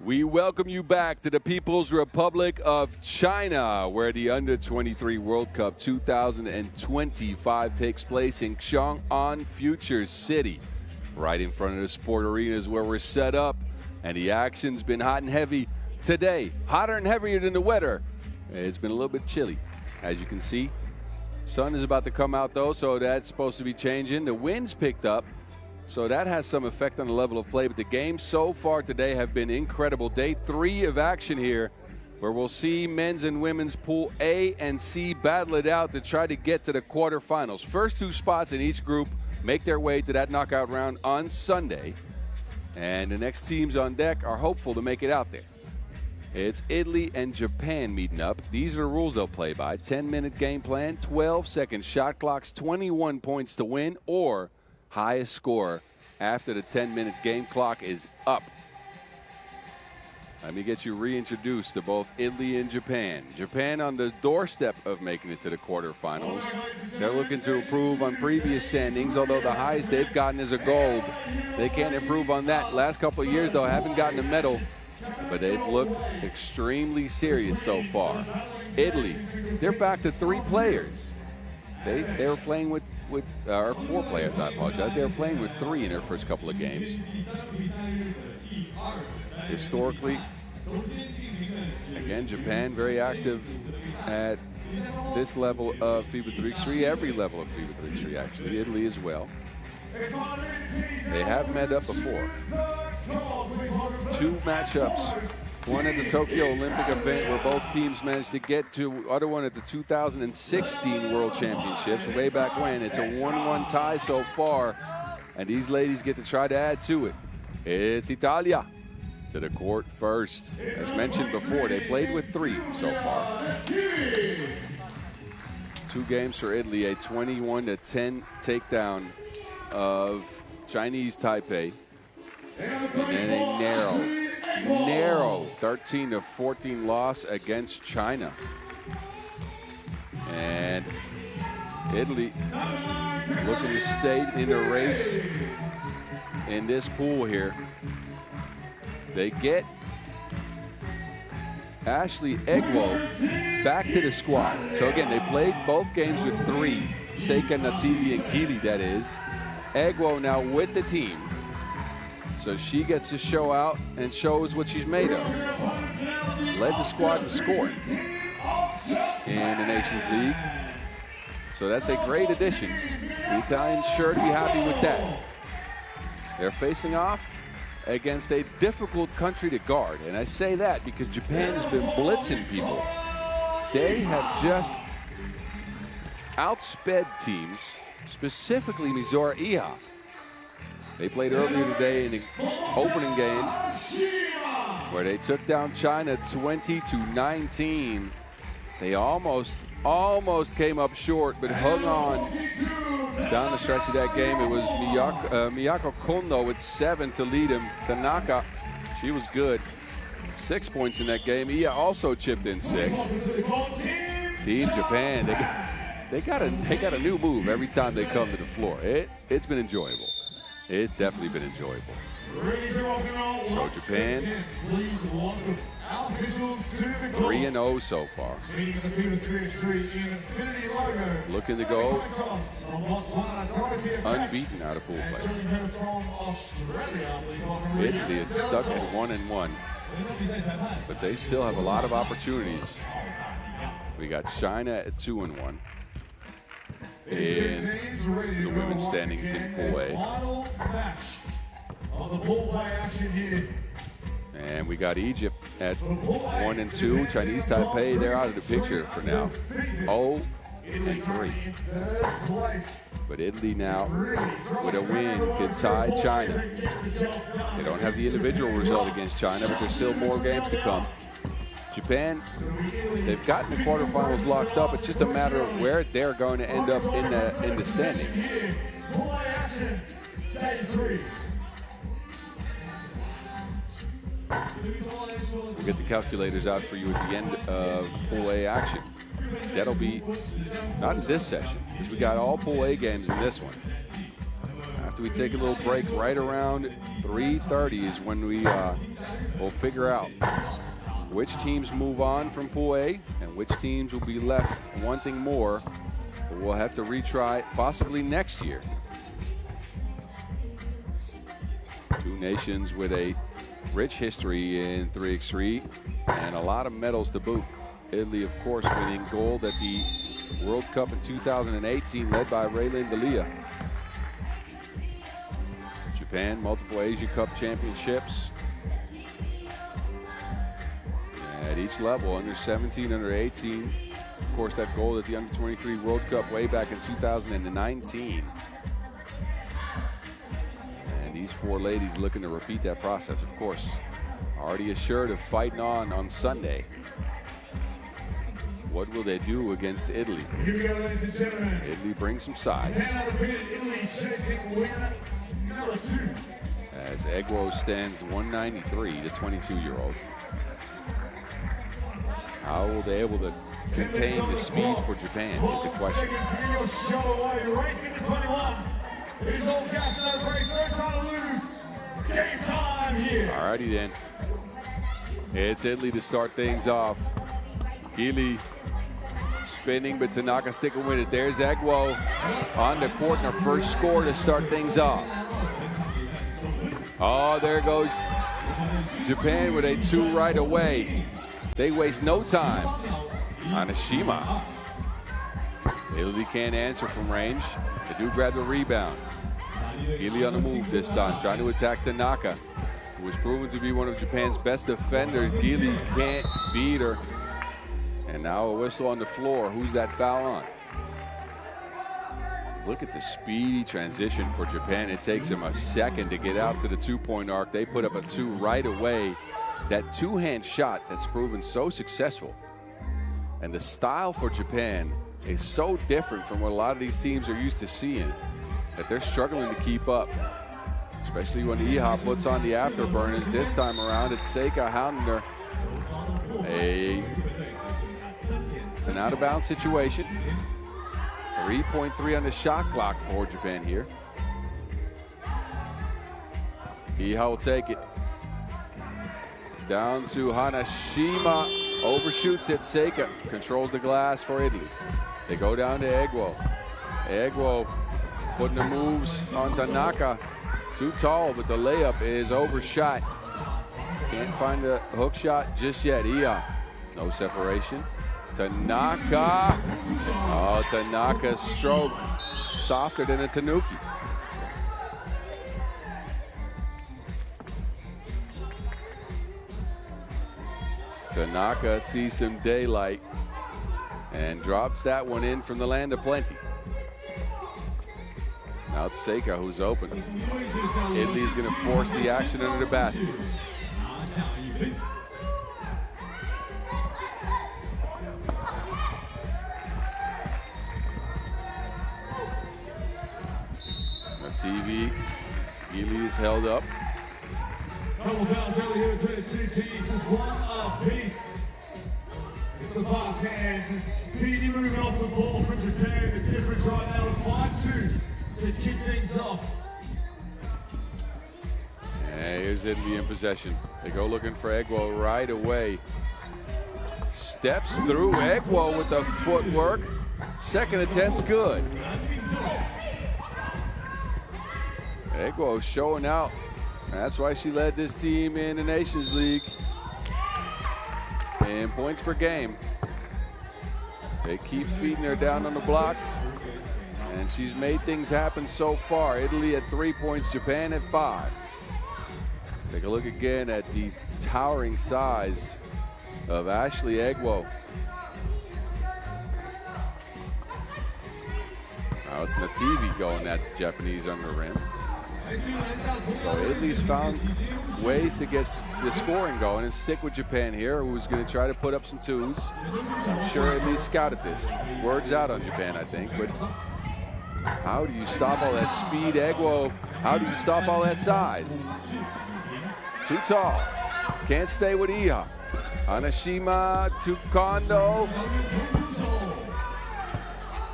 We welcome you back to the People's Republic of China, where the U23 World Cup 2025 takes place in Xiong An, Future City. Right in front of the sport arena is where we're set up, and the action's been hot and heavy today. Hotter and heavier than the weather. It's been a little bit chilly, as you can see. Sun is about to come out, though, so that's supposed to be changing. The wind's picked up, so that has some effect on the level of play. But the games so far today have been incredible. Day 3 of action here, where we'll see men's and women's Pool A and C battle it out to try to get to the quarterfinals. First 2 spots in each group make their way to that knockout round on Sunday. And the next teams on deck are hopeful to make it out there. It's Italy and Japan meeting up. These are the rules they'll play by. 10-minute game plan, 12-second shot clocks, 21 points to win, or highest score after the 10-minute game clock is up. Let me get you reintroduced to both Italy and Japan. Japan on the doorstep of making it to the quarterfinals. They're looking to improve on previous standings, although the highest they've gotten is a gold. They can't improve on that. Last couple of years, though, haven't gotten a medal, but they've looked extremely serious so far. Italy, they're back to 3 players. They were playing with 4 players, I apologize. They were playing with 3 in their first couple of games. Historically, again, Japan very active at this level of FIBA 3x3, every level of FIBA 3x3 actually, Italy as well. They have met up before. 2 matchups. One at the Tokyo Olympic event where both teams managed to get to, other one at the 2016 World Championships way back when. It's a 1-1 tie so far, and these ladies get to try to add to it. It's Italia to the court first. As mentioned before, they played with 3 so far. 2 games for Italy, a 21-10 takedown of Chinese Taipei, and then a narrow 13-14 loss against China. And Italy looking to stay in the race in this pool here. They get Ashley Egwo back to the squad. So again, they played both games with 3. Seika, Nativi, and Gili, that is. Egwo now with the team. So she gets to show out and shows what she's made of. Led the squad to score in the Nations League. So that's a great addition. The Italians sure to be happy with that. They're facing off against a difficult country to guard. And I say that because Japan has been blitzing people. They have just outsped teams, specifically Mizora Iha. They played earlier today in the opening game where they took down China 20-19. They almost came up short, but hung on down the stretch of that game. It was Miyako Kondo with 7 to lead him. Tanaka, she was good. 6 points in that game. Iya also chipped in 6. Team Japan, they got a new move every time they come to the floor. It's been enjoyable. It's definitely been enjoyable. So Japan, 3-0 so far. Looking to go unbeaten out of pool play. Italy had stuck at 1-1, but they still have a lot of opportunities. We got China at 2-1. In the women's standings in Pool A. And we got Egypt at 1-2. Chinese Taipei, they're out of the picture for now. 0-3. But Italy now, with a win, can tie China. They don't have the individual result against China, but there's still more games to come. Japan, they've gotten the quarterfinals locked up. It's just a matter of where they're going to end up in the standings. We'll get the calculators out for you at the end of Pool A action. That'll be not in this session, because we got all Pool A games in this one. after we take a little break, right around 3:30 is when we will figure out which teams move on from Pool A and which teams will be left wanting more. But we'll have to retry possibly next year. Two nations with a rich history in 3x3 and a lot of medals to boot. Italy, of course, winning gold at the World Cup in 2018, led by Raylan D'Elia. Japan, multiple Asia Cup championships. At each level, under 17, under 18. Of course, that gold at the U23 World Cup way back in 2019. And these four ladies looking to repeat that process, of course. Already assured of fighting on Sunday. What will they do against Italy? Here we go, ladies and gentlemen. Italy brings some size. Italy chasing winner number 2. As Egwo stands 193, the 22-year-old. How will they able to contain the speed for Japan is the question. Racing to 21. It is all gas, no brakes, no time to lose. Game time here. Alrighty then. It's Italy to start things off. Gili spinning, but Tanaka sticking with it. There's Egwo on the court and her first score to start things off. Oh, there goes Japan with a 2 right away. They waste no time on Ashima. Italy can't answer from range. They do grab the rebound. Gili on the move this time, trying to attack Tanaka, who was proven to be one of Japan's best defenders. Gili can't beat her. And now a whistle on the floor. Who's that foul on? Look at the speedy transition for Japan. It takes them a second to get out to the 2-point arc. They put up a 2 right away. That two-hand shot that's proven so successful. And the style for Japan is so different from what a lot of these teams are used to seeing that they're struggling to keep up. Especially when Iha puts on the afterburners. This time around, it's Seika hounding her. An out-of-bounds situation. 3.3 on the shot clock for Japan here. Iha will take it. Down to Hanashima. Overshoots it. Seika controls the glass for Italy. They go down to Egwo. Egwo putting the moves on Tanaka. Too tall, but the layup is overshot. Can't find a hook shot just yet. Iha. No separation. Tanaka. Oh, Tanaka's stroke softer than a Tanuki. Tanaka sees some daylight and drops that one in from the land of plenty. Now it's Seika who's open. Italy is going to force the action under the basket. TV, Gili is held up. Double fouls over here between the two teams, just one apiece. The pass hands, a speedy movement off the ball for Japan. The difference right now with 5-2 to kick things off. And here's Italy in possession. They go looking for Egwo right away. Steps through Egwo with the footwork. Second attempt's good. Egwo showing out. That's why she led this team in the Nations League in points per game. They keep feeding her down on the block, and she's made things happen so far. Italy at 3 points, Japan at 5. Take a look again at the towering size of Ashley Egwo. Now it's Nativi going that Japanese under rim. So Italy's found ways to get the scoring going and stick with Japan here, who's going to try to put up some twos. I'm sure Italy scouted this. Words out on Japan, I think. But how do you stop all that speed, Egwo? How do you stop all that size? Too tall. Can't stay with Iha. Hanashima to Kondo.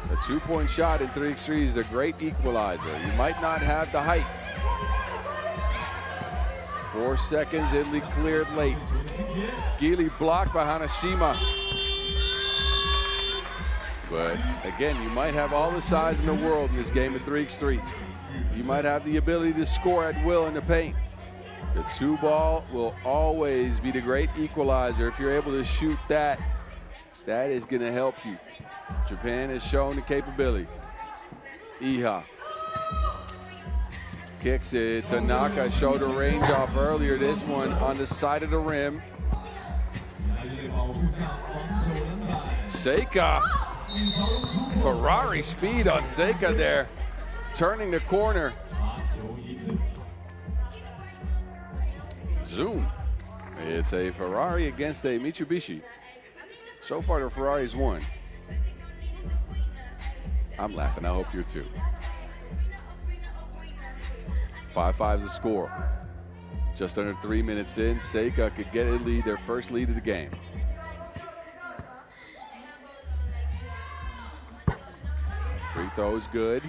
The 2-point shot in 3x3 is a great equalizer. You might not have the height. 4 seconds, Italy cleared late. Gili blocked by Hanashima. But again, you might have all the size in the world in this game of 3x3. You might have the ability to score at will in the paint. The 2-ball will always be the great equalizer. If you're able to shoot that, that is going to help you. Japan has shown the capability. Iha kicks it. Tanaka showed a range off earlier. This one on the side of the rim. Seika. Ferrari speed on Seika there. Turning the corner. Zoom. It's a Ferrari against a Mitsubishi. So far, the Ferrari's won. I'm laughing. I hope you're too. 5-5 the score. Just under 3 minutes in, Seika could get Italy their first lead of the game. Free throw is good.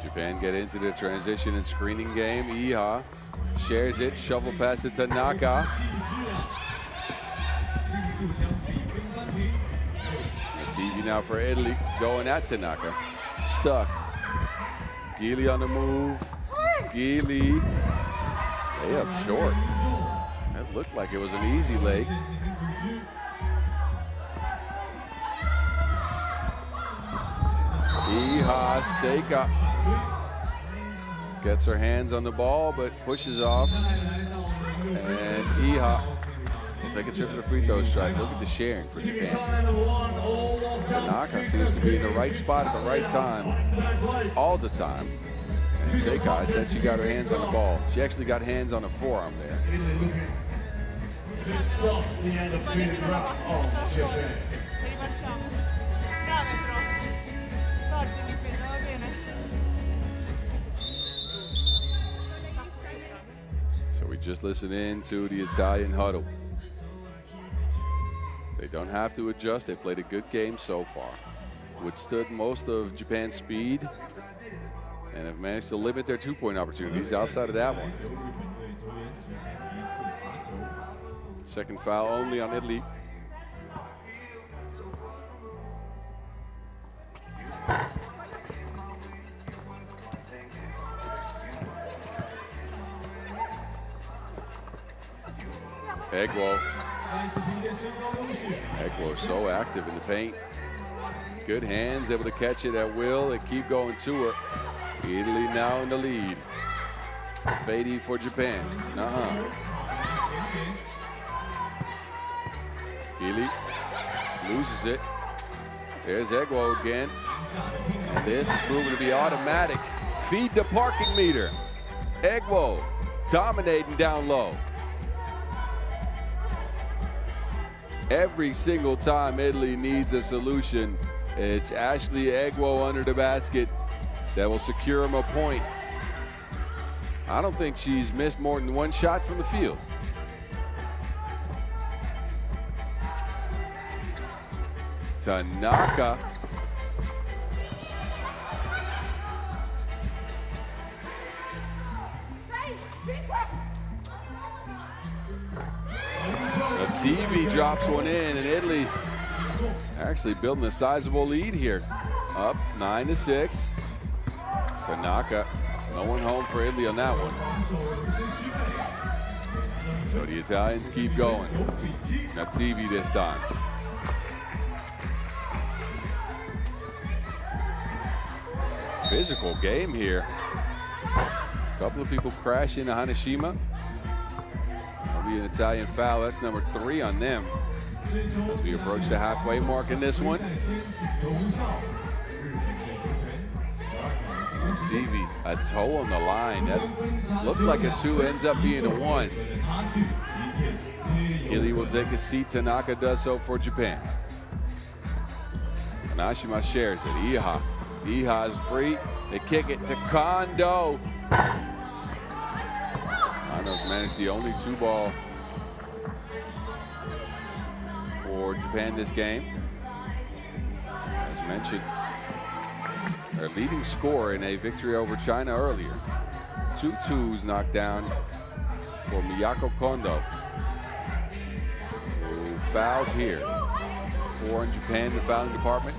Japan get into the transition and screening game. Iha shares it, shovel pass to Tanaka. It's easy now for Italy, going at Tanaka. Stuck. Gili on the move. Gili. Layup short. That looked like it was an easy lay. Iha Seika gets her hands on the ball, but pushes off. And Iha will take a trip to the free throw strike. Look at the sharing for Japan. Tanaka seems to be in the right spot at the right time, all the time. And Seika, I said she got her hands on the ball. She actually got hands on the forearm there. So we just listened in to the Italian huddle. They don't have to adjust. They played a good game so far. Withstood most of Japan's speed and have managed to limit their 2-point opportunities outside of that one. Second foul only on Italy. Egwo. Egwo is so active in the paint. Good hands, able to catch it at will and keep going to her. Italy now in the lead. Fady for Japan. Gili loses it. There's Egwo again. And this is proving to be automatic. Feed the parking meter. Egwo dominating down low. Every single time Italy needs a solution, it's Ashley Egwo under the basket that will secure him a point. I don't think she's missed more than one shot from the field. Tanaka. The TV drops one in, and Italy actually building a sizable lead here. Up 9-6. Tanaka, no one home for Italy on that one. So the Italians keep going. Not TV this time. Physical game here. A couple of people crash into Hanashima. That'll be an Italian foul. That's number 3 on them as we approach the halfway mark in this one. TV, a toe on the line. That looked like a 2, ends up being a 1. Gili will take a seat. Tanaka does so for Japan. Hanashima shares it. Iha. Iha is free. They kick it to Kondo. Kondo's managed the only 2-ball Japan this game. As mentioned, their leading scorer in a victory over China earlier. 2 twos knocked down for Miyako Kondo, who fouls here. 4 in Japan in the fouling department.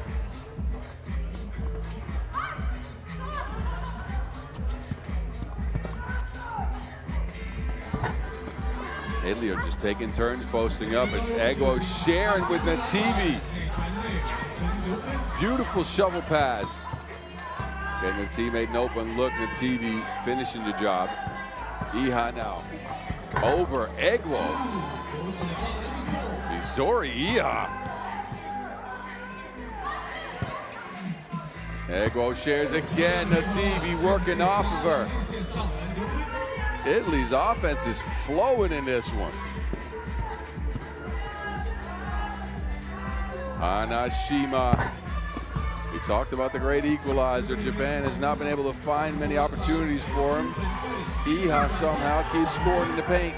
Italy are just taking turns posting up. It's Egwo sharing with Nativi. Beautiful shovel pass. Getting the teammate an open look. Nativi finishing the job. Iha now over Egwo. Mizori Iha. Egwo shares again. Nativi working off of her. Italy's offense is flowing in this one. Hanashima. We talked about the great equalizer. Japan has not been able to find many opportunities for him. Iha somehow keeps scoring in the paint.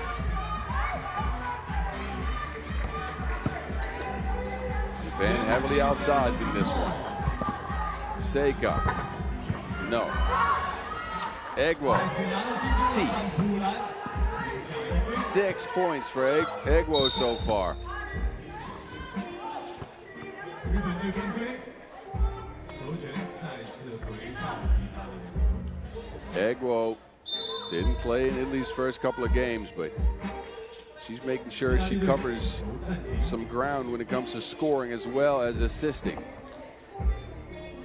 Japan heavily outsized in this one. Seika. No. Egwo. 6 points for Egwo so far. Egwo didn't play in Italy's first couple of games, but she's making sure she covers some ground when it comes to scoring as well as assisting.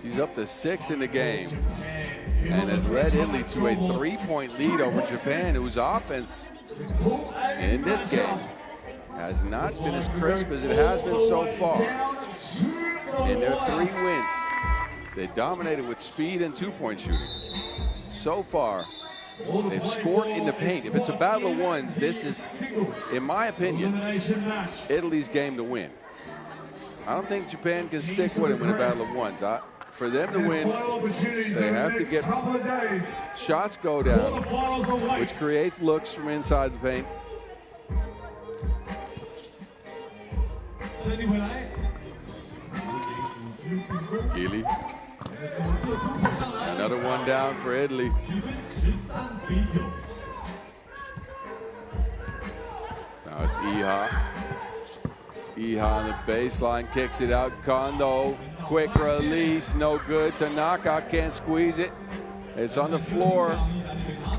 She's up to 6 in the game and has led Italy to a 3-point lead over Japan, whose offense in this game has not been as crisp as it has been so far. In their 3 wins, they dominated with speed and 2-point shooting. So far, they've scored in the paint. If it's a battle of ones, this is, in my opinion, Italy's game to win. I don't think Japan can stick with him in a battle of ones. For them to win, they have to get shots go down, which creates looks from inside the paint. Gili. Another one down for Italy. Now it's Iha. Iha on the baseline, kicks it out. Kondo, quick release, no good. Tanaka can't squeeze it. It's on the floor.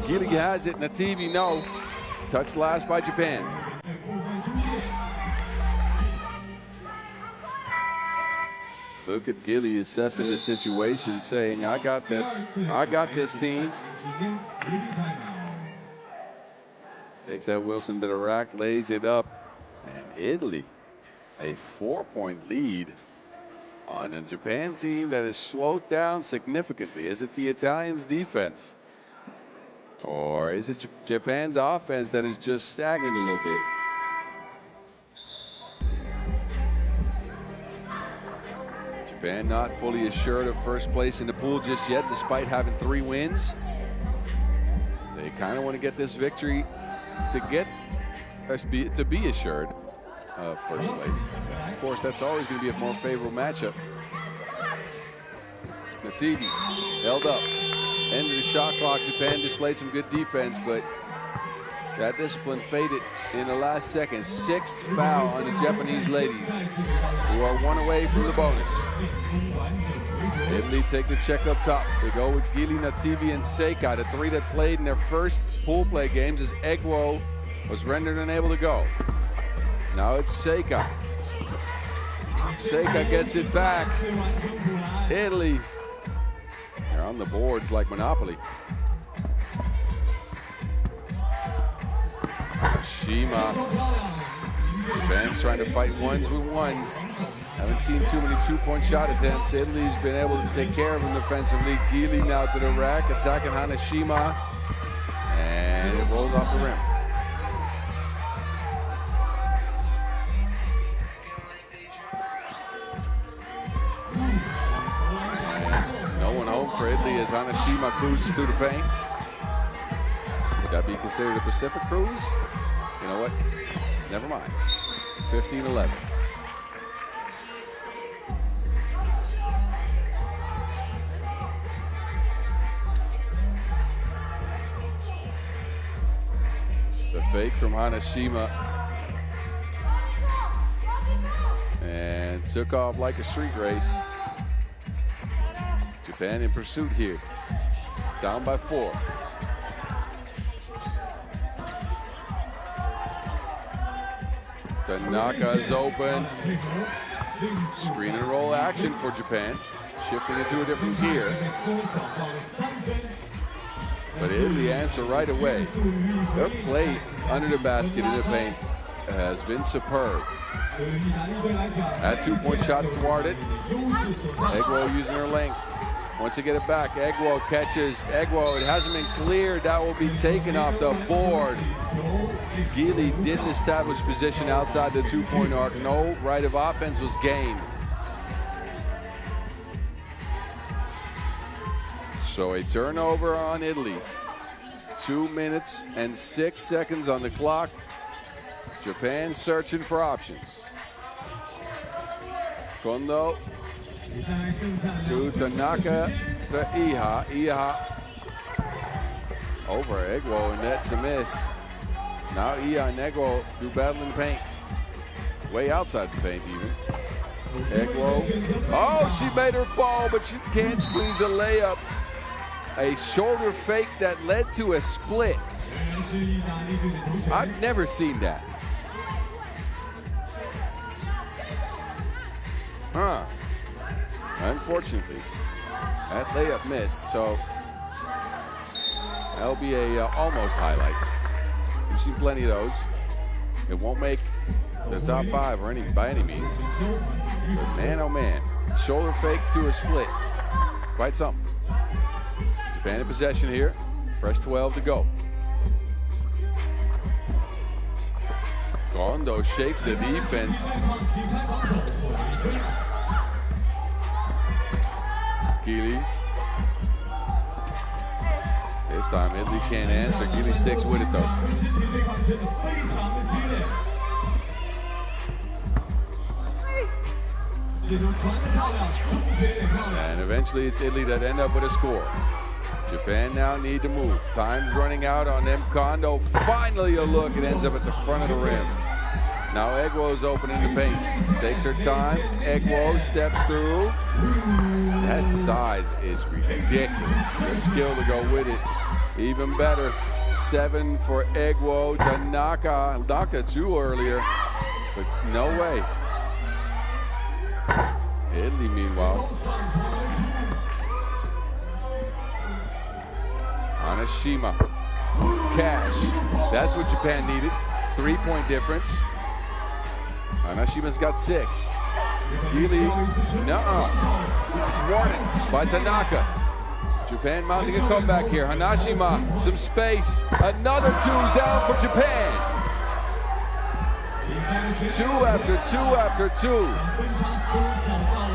Gili has it. Nativi, no. Touched last by Japan. Look at Gili assessing the situation, saying, I got this. I got this team. Takes that Wilson to the rack, lays it up. And Italy, a 4-point lead on a Japan team that is slowed down significantly. Is it the Italians' defense? Or is it Japan's offense that is just stagnant a little bit? Japan not fully assured of first place in the pool just yet, despite having 3 wins. They kind of want to get this victory to be assured of first place. Of course, that's always going to be a more favorable matchup. Nativi held up. End of the shot clock. Japan displayed some good defense, but that discipline faded in the last second. 6th foul on the Japanese ladies, who are 1 away from the bonus. Italy take the check up top. They go with Gili, Nativi, and Seika, the 3 that played in their first pool play games, as Egwo was rendered unable to go. Now it's Seika. Seika gets it back. Italy, they're on the boards like Monopoly. Shima. Japan's trying to fight ones with ones. Haven't seen too many 2-point shot attempts. Italy's been able to take care of them defensively. Gili now to the rack, attacking Hanashima. And it rolls off the rim. And no one home for Italy as Hanashima cruises through the paint. Would that be considered a Pacific cruise? You know what? Never mind. 15-11. Fake from Hanashima. And took off like a street race. Japan in pursuit here. Down by 4. Tanaka is open. Screen and roll action for Japan. Shifting into a different gear. But Italy answer right away. Their play under the basket in the paint has been superb. That 2-point shot thwarted. Egwo using her length. Wants to get it back. Egwo catches. Egwo, it hasn't been cleared. That will be taken off the board. Gili didn't establish position outside the 2-point arc. No right of offense was gained. So a turnover on Italy. 2 minutes and 6 seconds on the clock. Japan searching for options. Kondo to Tanaka to Iha. Iha over Egwo and net to miss. Now Iha and Egwo do battle in paint. Way outside the paint even. Egwo. Oh, she made her fall, but she can't squeeze the layup. A shoulder fake that led to a split. I've never seen that. Huh. Unfortunately, that layup missed, so that'll be a almost highlight. We've seen plenty of those. It won't make the top 5 or by any means. But man, oh man, shoulder fake to a split. Quite something. Japan in possession here. Fresh 12 to go. Kondo shakes the defense. Gili. This time Italy can't answer. Gili sticks with it though. And eventually it's Italy that end up with a score. Japan now need to move. Time's running out on them. Kondo finally a look. It ends up at the front of the rim. Now Egwo's open in the paint. Takes her time. Egwo steps through. That size is ridiculous. The skill to go with it, even better. 7 for Egwo. Tanaka knocked it 2 earlier, but no way. Italy, meanwhile. Hanashima. Cash. That's what Japan needed. 3-point difference. Hanashima's got 6. Gili, thwarted by Tanaka. Japan mounting a comeback here. Hanashima, some space. Another 2's down for Japan. 2 after 2 after 2.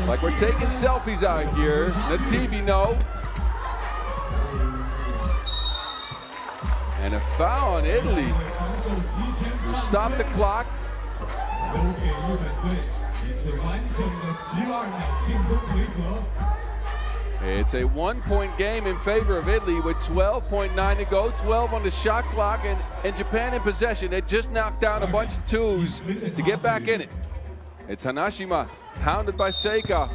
Like we're taking selfies out here. The TV no. And a foul on Italy. Who stopped the clock. It's a 1-point game in favor of Italy with 12.9 to go, 12 on the shot clock, and Japan in possession. They just knocked down a bunch of 2s to get back in it. It's Hanashima, hounded by Seika.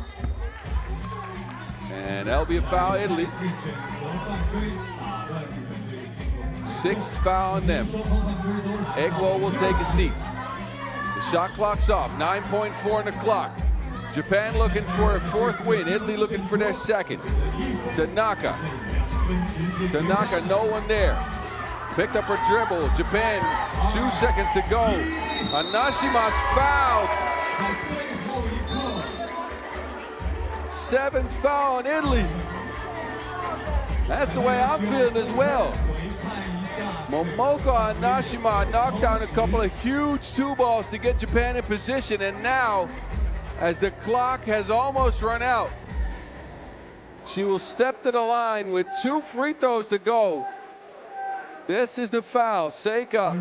And that'll be a foul, Italy. 6th foul on them. Egwo will take a seat. The shot clock's off, 9.4 on the clock. Japan looking for a 4th win. Italy looking for their 2nd. Tanaka. Tanaka, no one there. Picked up her dribble. Japan, 2 seconds to go. Hanashima's fouled. 7th foul on Italy. That's the way I'm feeling as well. Momoko Hanashima knocked down a couple of huge 2 balls to get Japan in position, and now, as the clock has almost run out, she will step to the line with 2 free throws to go. This is the foul. Seika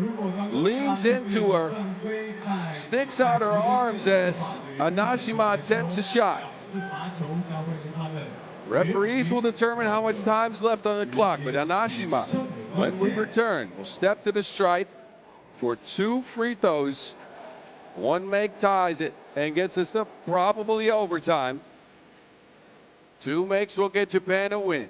leans into her, sticks out her arms as Hanashima attempts a shot. Referees will determine how much time's left on the clock, but Hanashima, when we return, will step to the stripe score 2 free throws. One make ties it and gets us to probably overtime. 2 makes will get Japan a win.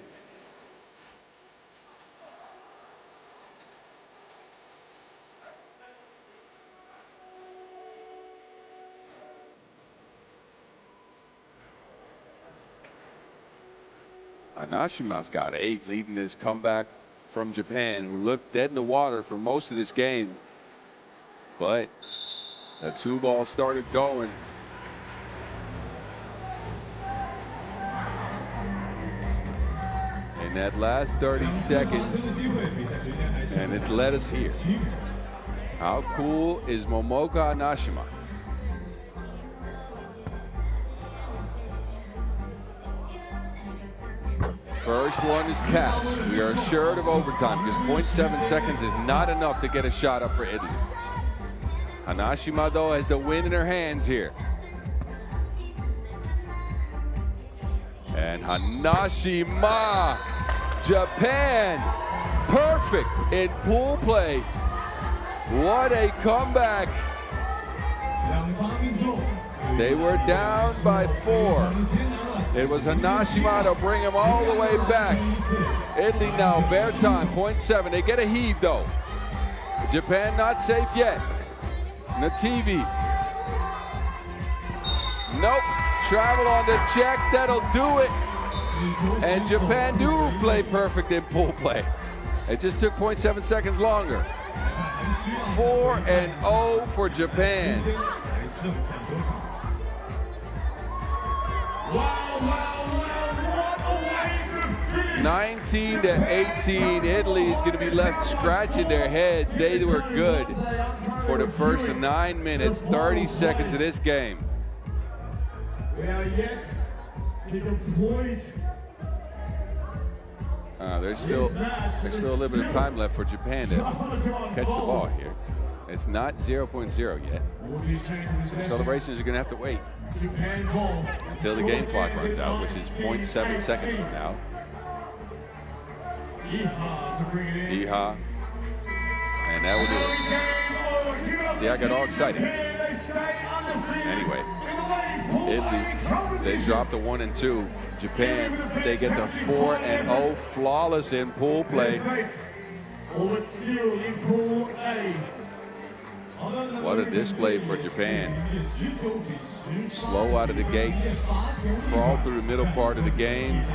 Anashima's got 8, leading this comeback from Japan, who looked dead in the water for most of this game. But the 2 ball started going. In that last 30 seconds, and it's led us here. How cool is Momoka Anashima? First one is cash. We are assured of overtime because 0.7 seconds is not enough to get a shot up for Italy. Anashima, though, has the win in her hands here. And Hanashima, Japan, perfect in pool play. What a comeback. They were down by 4. It was Hanashima to bring him all the way back. Italy now, bare time, 0.7. They get a heave, though. Japan not safe yet. Nativi. Nope. Travel on the check. That'll do it. And Japan do play perfect in pool play. It just took 0.7 seconds longer. 4-0 for Japan. 19-18. Italy is going to be left scratching their heads. They were good for the first 9 minutes, 30 seconds of this game. There's still a little bit of time left for Japan to catch the ball here. It's not 0.0 yet. So the celebrations are going to have to wait until the game clock runs out, which is 0.7 seconds from now. Iha. And that will do it. See, I got all excited. Anyway, Italy, they dropped the 1 and 2. Japan, they get the 4-0, flawless in pool play. What a display for Japan. Slow out of the gates, crawl through the middle part of the game.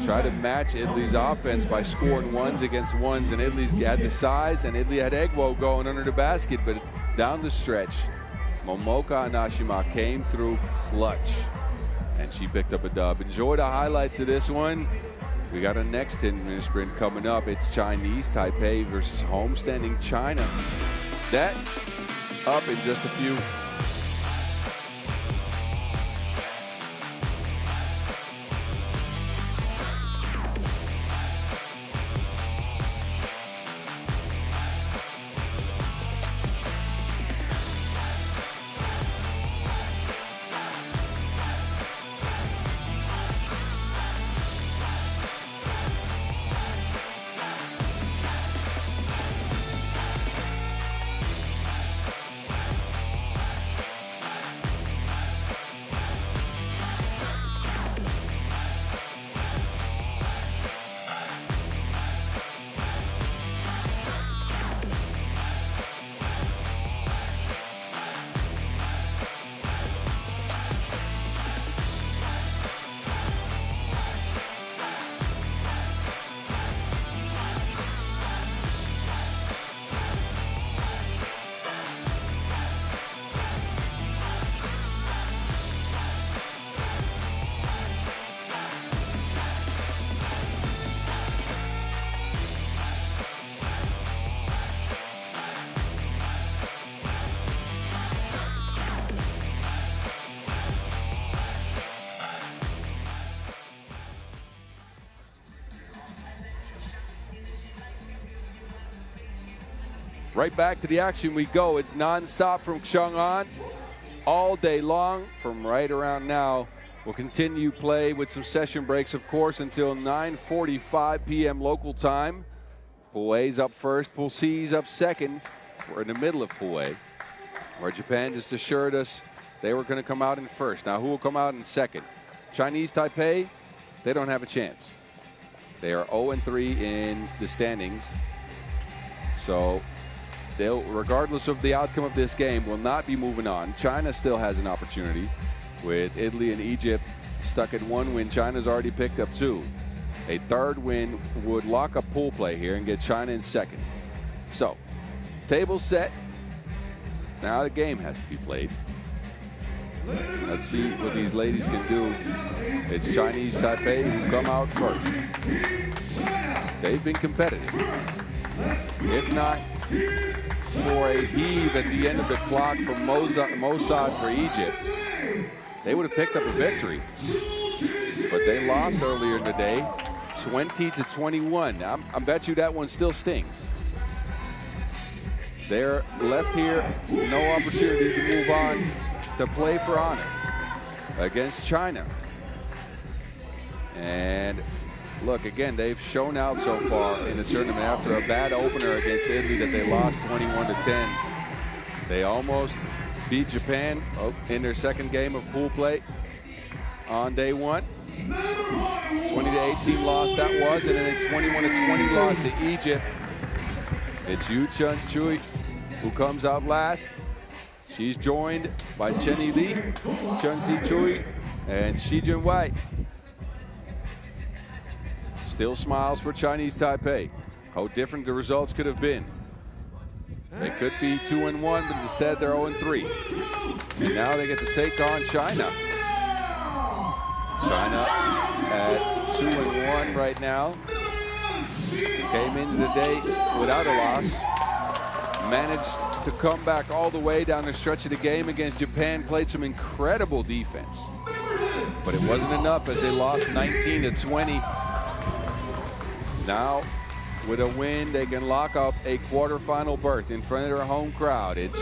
Try to match Italy's offense by scoring 1s against 1s, and Italy's had the size, and Italy had Egwo going under the basket, but down the stretch, Momoka Anashima came through clutch, and she picked up a dub. Enjoy the highlights of this one. We got a next 10-minute sprint coming up. It's Chinese Taipei versus homestanding China. That up in just a few. Right back to the action we go. It's non-stop from Xiong An all day long from right around now. We'll continue play with some session breaks, of course, until 9:45 p.m. local time. Pool A's up first, Pool C's up second. we're in the middle of Pool A, where Japan just assured us they were going to come out in first. Now, who will come out in second? Chinese Taipei, they don't have a chance. They are 0-3 in the standings. So they'll, regardless of the outcome of this game, will not be moving on. China still has an opportunity with Italy and Egypt stuck at 1 win. China's already picked up 2. A third win would lock up pool play here and get China in second. So, table set. Now the game has to be played. Let's see what these ladies can do. It's Chinese Taipei who come out first. They've been competitive. If not for a heave at the end of the clock from Mossad for Egypt, they would have picked up a victory. But they lost earlier in the day, 20-21. I bet you that one still stings. They're left here, no opportunity to move on to play for honor against China. And look, again, they've shown out so far in the tournament after a bad opener against Italy that they lost 21-10. They almost beat Japan in their second game of pool play on day 1. 20-18 loss that was, and then a 21-20 loss to Egypt. It's U23 who comes out last. She's joined by Chenny Lee, Chun Si Chui, and Shi Jun Wei. Still smiles for Chinese Taipei. How different the results could have been. They could be 2-1, but instead they're 0-3. And now they get to take on China. China at 2-1 right now. Came into the day without a loss. Managed to come back all the way down the stretch of the game against Japan. Played some incredible defense. But it wasn't enough as they lost 19-20. Now, with a win, they can lock up a quarterfinal berth in front of their home crowd. It's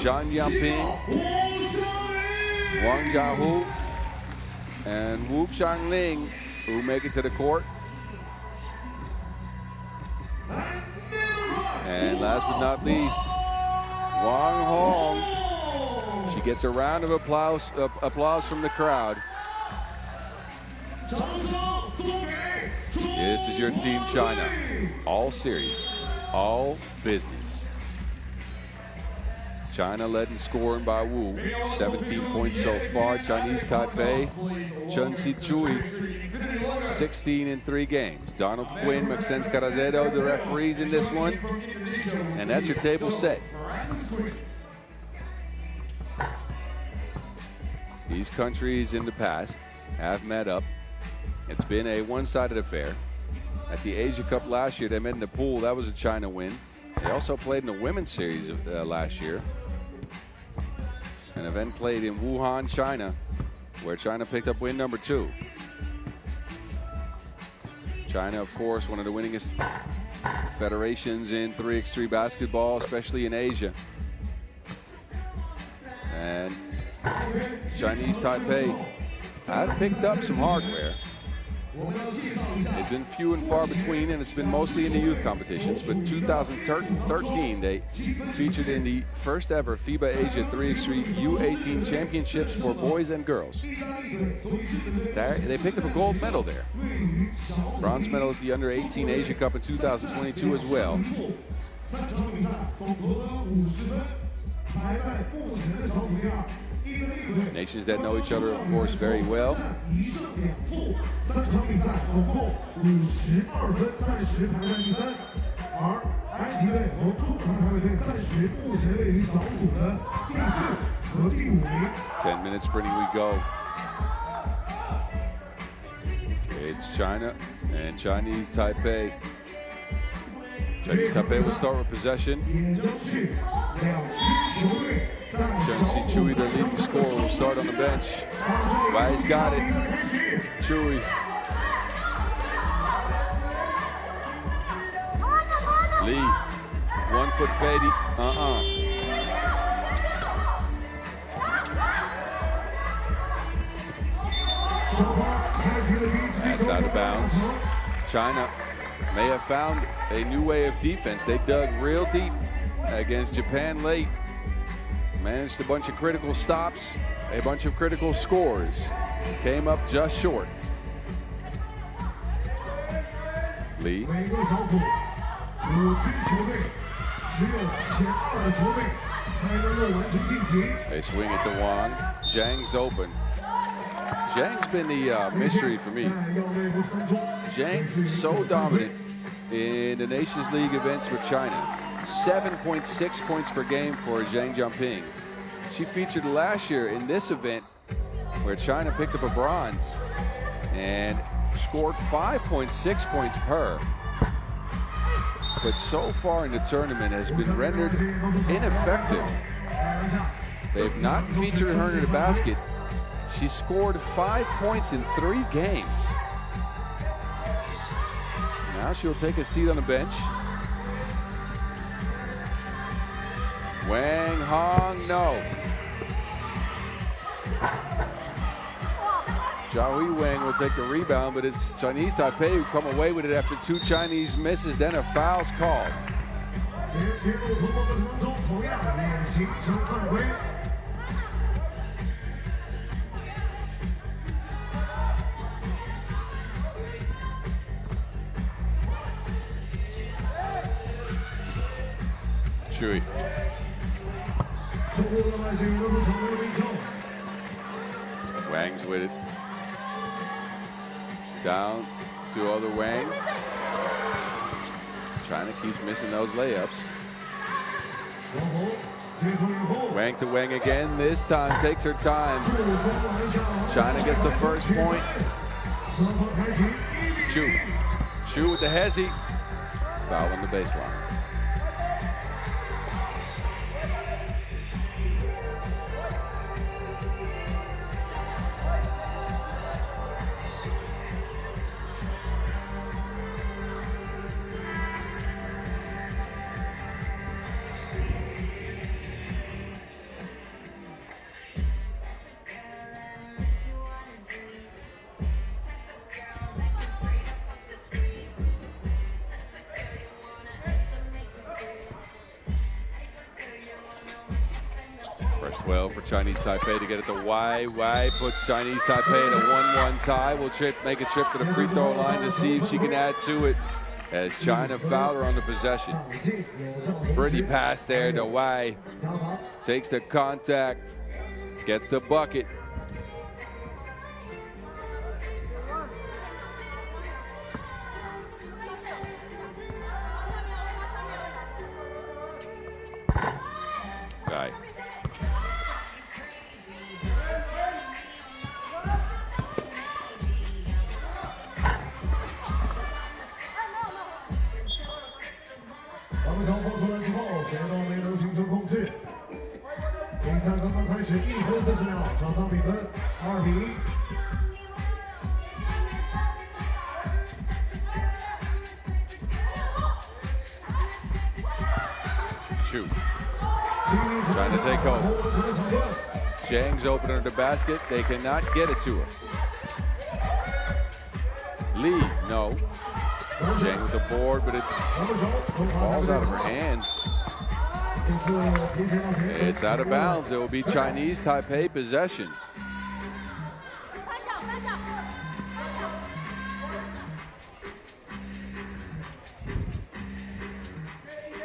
Zhang Yanping, Wang Jiahu, and Wu Xiangling who make it to the court. And last but not least, Wang Hong. She gets a round of applause from the crowd. This is your team, China. All serious, all business. China led in scoring by Wu, 17 points so far. Chinese Taipei, Chun Si Chui, 16 in 3 games. Donald Quinn, Maxence Carazedo, the referees in this one. And that's your table set. These countries in the past have met up. It's been a one-sided affair. At the Asia Cup last year, they met in the pool. That was a China win. They also played in the women's series last year. An event played in Wuhan, China, where China picked up win number 2. China, of course, one of the winningest federations in 3x3 basketball, especially in Asia. And Chinese Taipei have picked up some hardware. They've been few and far between, and it's been mostly in the youth competitions. But 2013, they featured in the first ever FIBA Asia 3x3 U18 championships for boys and girls. They picked up a gold medal there. Bronze medal at the Under-18 Asia Cup in 2022 as well. Nations that know each other, of course, very well. Ten-minute sprinting we go. It's China and Chinese Taipei. Chinese Taipei will start with possession. Chun Si Chui, their leading scorer, will start on the bench. Wei's got it. Chui. Lee, 1 foot fade. That's out of bounds. China may have found a new way of defense. They dug real deep against Japan late. Managed a bunch of critical stops, a bunch of critical scores. Came up just short. Lee. They swing it to Wang. Zhang's open. Zhang's been the mystery for me. Zhang so dominant in the Nations League events with China. 7.6 points per game for Zhang Jianping. She featured last year in this event where China picked up a bronze and scored 5.6 points per. But so far in the tournament has been rendered ineffective. They've not featured her in the basket. She scored 5 points in 3 games. Now she'll take a seat on the bench. Wang Hong, no. Zhao Wang will take the rebound, but it's Chinese Taipei who come away with it after 2 Chinese misses, then a foul's called. Chui. Wang's with it. Down to other Wang. China keeps missing those layups. Wang to Wang again. This time takes her time. China gets the first point. Chu. Chu with the hezzy. Foul on the baseline. First 12 for Chinese Taipei to get it to Wai. Wai puts Chinese Taipei in a 1-1 tie. Will make a trip to the free throw line to see if she can add to it as China fouled her on the possession. Pretty pass there to Wai. Takes the contact, gets the bucket. Guy. Chu. Trying to take over. Zhang's open under the basket. They cannot get it to her. Lee, no. Zhang with the board, but it falls out of her hands. It's out of bounds. It will be Chinese Taipei possession.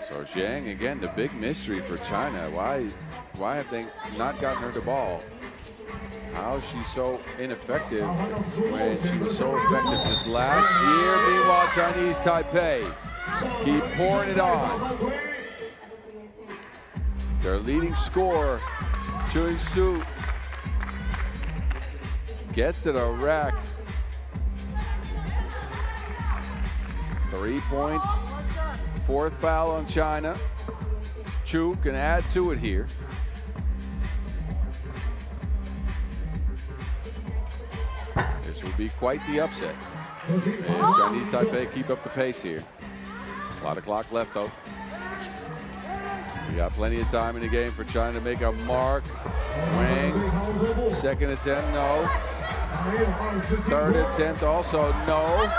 So Zhang, again, the big mystery for China. Why have they not gotten her the ball? How is she so ineffective when she was so effective just last year? Meanwhile, Chinese Taipei keep pouring it on. Their leading scorer, Chui Su, gets to the rack. 3 points, 4th foul on China. Chu can add to it here. This will be quite the upset. And Chinese Taipei keep up the pace here. A lot of clock left though. We got plenty of time in the game for China to make a mark. Wang, second attempt, no. Third attempt, also no.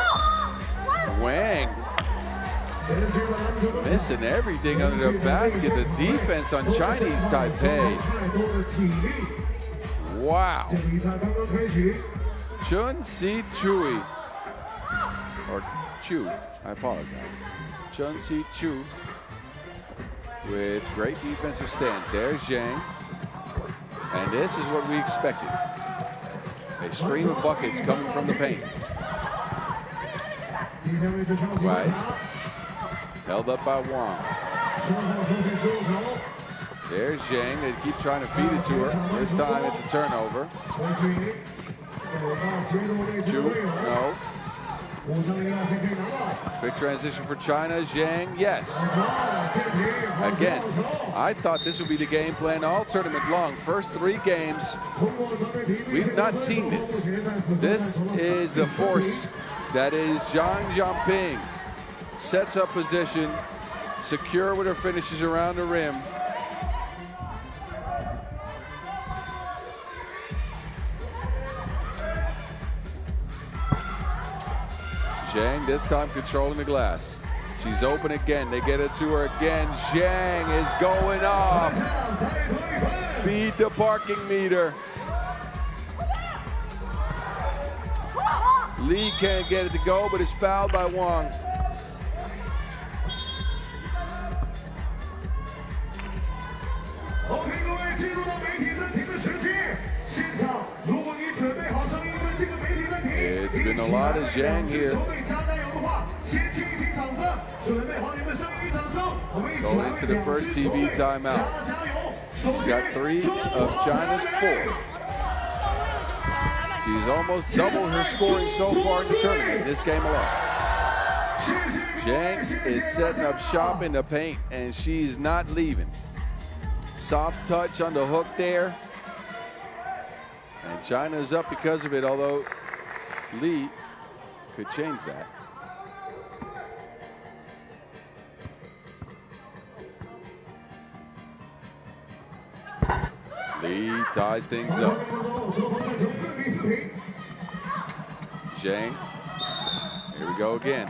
Wang Missing everything under the basket. The defense on Chinese Taipei. Wow. Chun Si Chui. Or Chu. I apologize. Chun Si Chu. With great defensive stance. There's Xiong. And this is what we expected. A stream of buckets coming from the paint. Right. Held up by Wang. There's Xiong. They keep trying to feed it to her. This time it's a turnover. Chu, no. Quick transition for China. Xiong, yes. Again, I thought this would be the game plan all tournament long. First 3 games, we've not seen this. This is the force that is Zhang Jianping. Sets up position, secure with her finishes around the rim. Xiong this time controlling the glass. She's open again. They get it to her again. Xiong is going off. Feed the parking meter. Li can't get it to go, but is fouled by Wang. It's been a lot of Xiong here. Going into the first TV timeout. She's got 3 of China's 4. She's almost doubled her scoring so far in the tournament, this game alone. Xiong is setting up shop in the paint, and she's not leaving. Soft touch on the hook there. And China's up because of it, although Li could change that. Li ties things up. Xiong. Here we go again.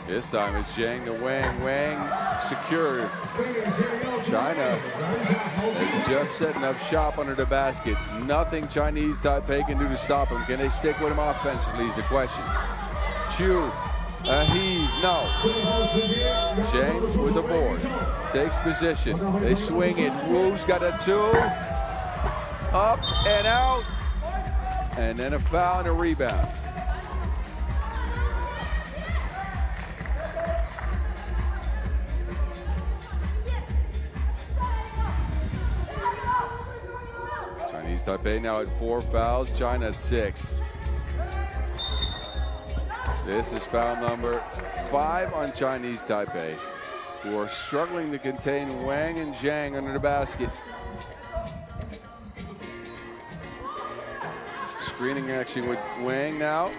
This time it's Xiong to Wang. Wang secured. China is just setting up shop under the basket. Nothing Chinese Taipei can do to stop them. Can they stick with him offensively is the question. Chu, a heave, no. Xiong with the board. Takes position. They swing it. Wu's got a 2. Up and out. And then a foul and a rebound. Chinese Taipei now at 4 fouls, China at 6. This is foul number 5 on Chinese Taipei, who are struggling to contain Wang and Xiong under the basket. Screening action with Wang now.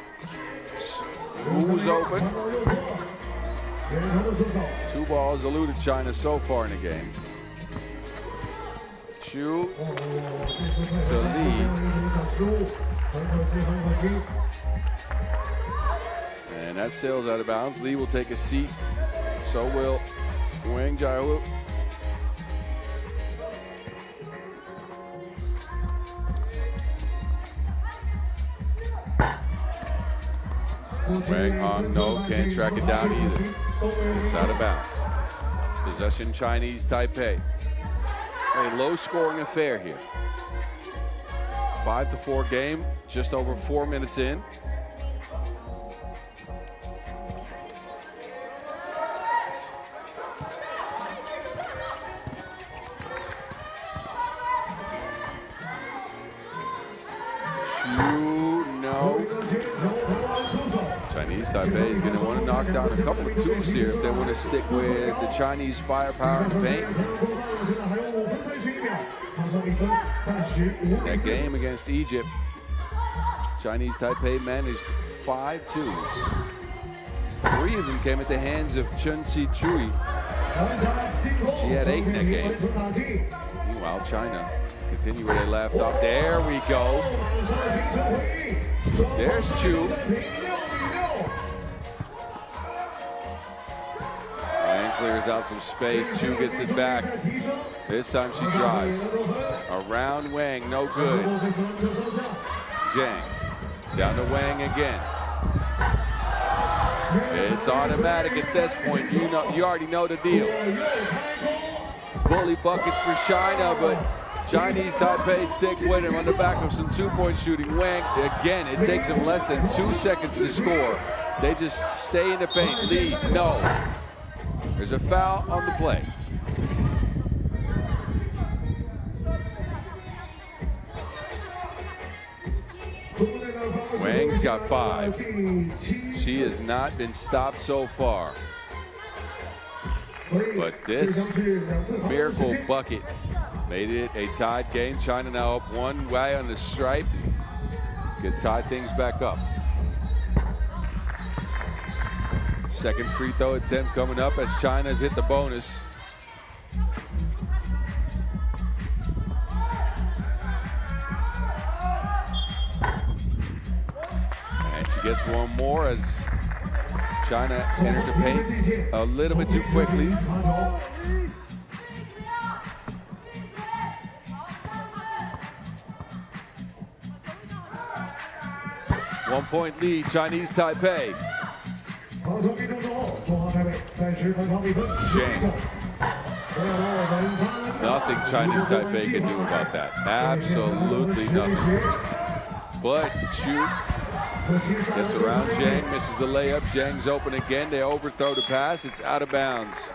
Wu's open. 2 balls eluded China so far in the game. Chu to Li. And that sails out of bounds. Li will take a seat. So will Wang Jiahu. Wang Hong, no, can't track it down either. It's out of bounds. Possession Chinese Taipei. A low-scoring affair here. 5-4 game, just over 4 minutes in. Chu, no. Chinese Taipei is going to want to knock down a couple of 2s here if they want to stick with the Chinese firepower in the paint. That game against Egypt, Chinese Taipei managed 5 2s. 3 of them came at the hands of Chun Si Chui. She had 8 in that game. Meanwhile, China continue where they left off. There we go. There's Chu. And clears out some space. Chu gets it back. This time she drives. Around Wang, no good. Zhang. Down to Wang again. It's automatic at this point. You already know the deal. Bully buckets for China, but Chinese Taipei stick with him on the back of some 2-point shooting. Wang, again, it takes them less than 2 seconds to score. They just stay in the paint. Lee, no. There's a foul on the play. Wang's got 5. She has not been stopped so far. But this miracle bucket made it a tied game. China now up 1 way on the stripe. Could tie things back up. Second free throw attempt coming up as China's hit the bonus. And she gets one more as China entered the paint a little bit too quickly. 1-point lead, Chinese Taipei. Zhang. Nothing Chinese Taipei can do about that. Absolutely nothing. But Chu gets around Zhang, misses the layup. Zhang's open again. They overthrow the pass. It's out of bounds.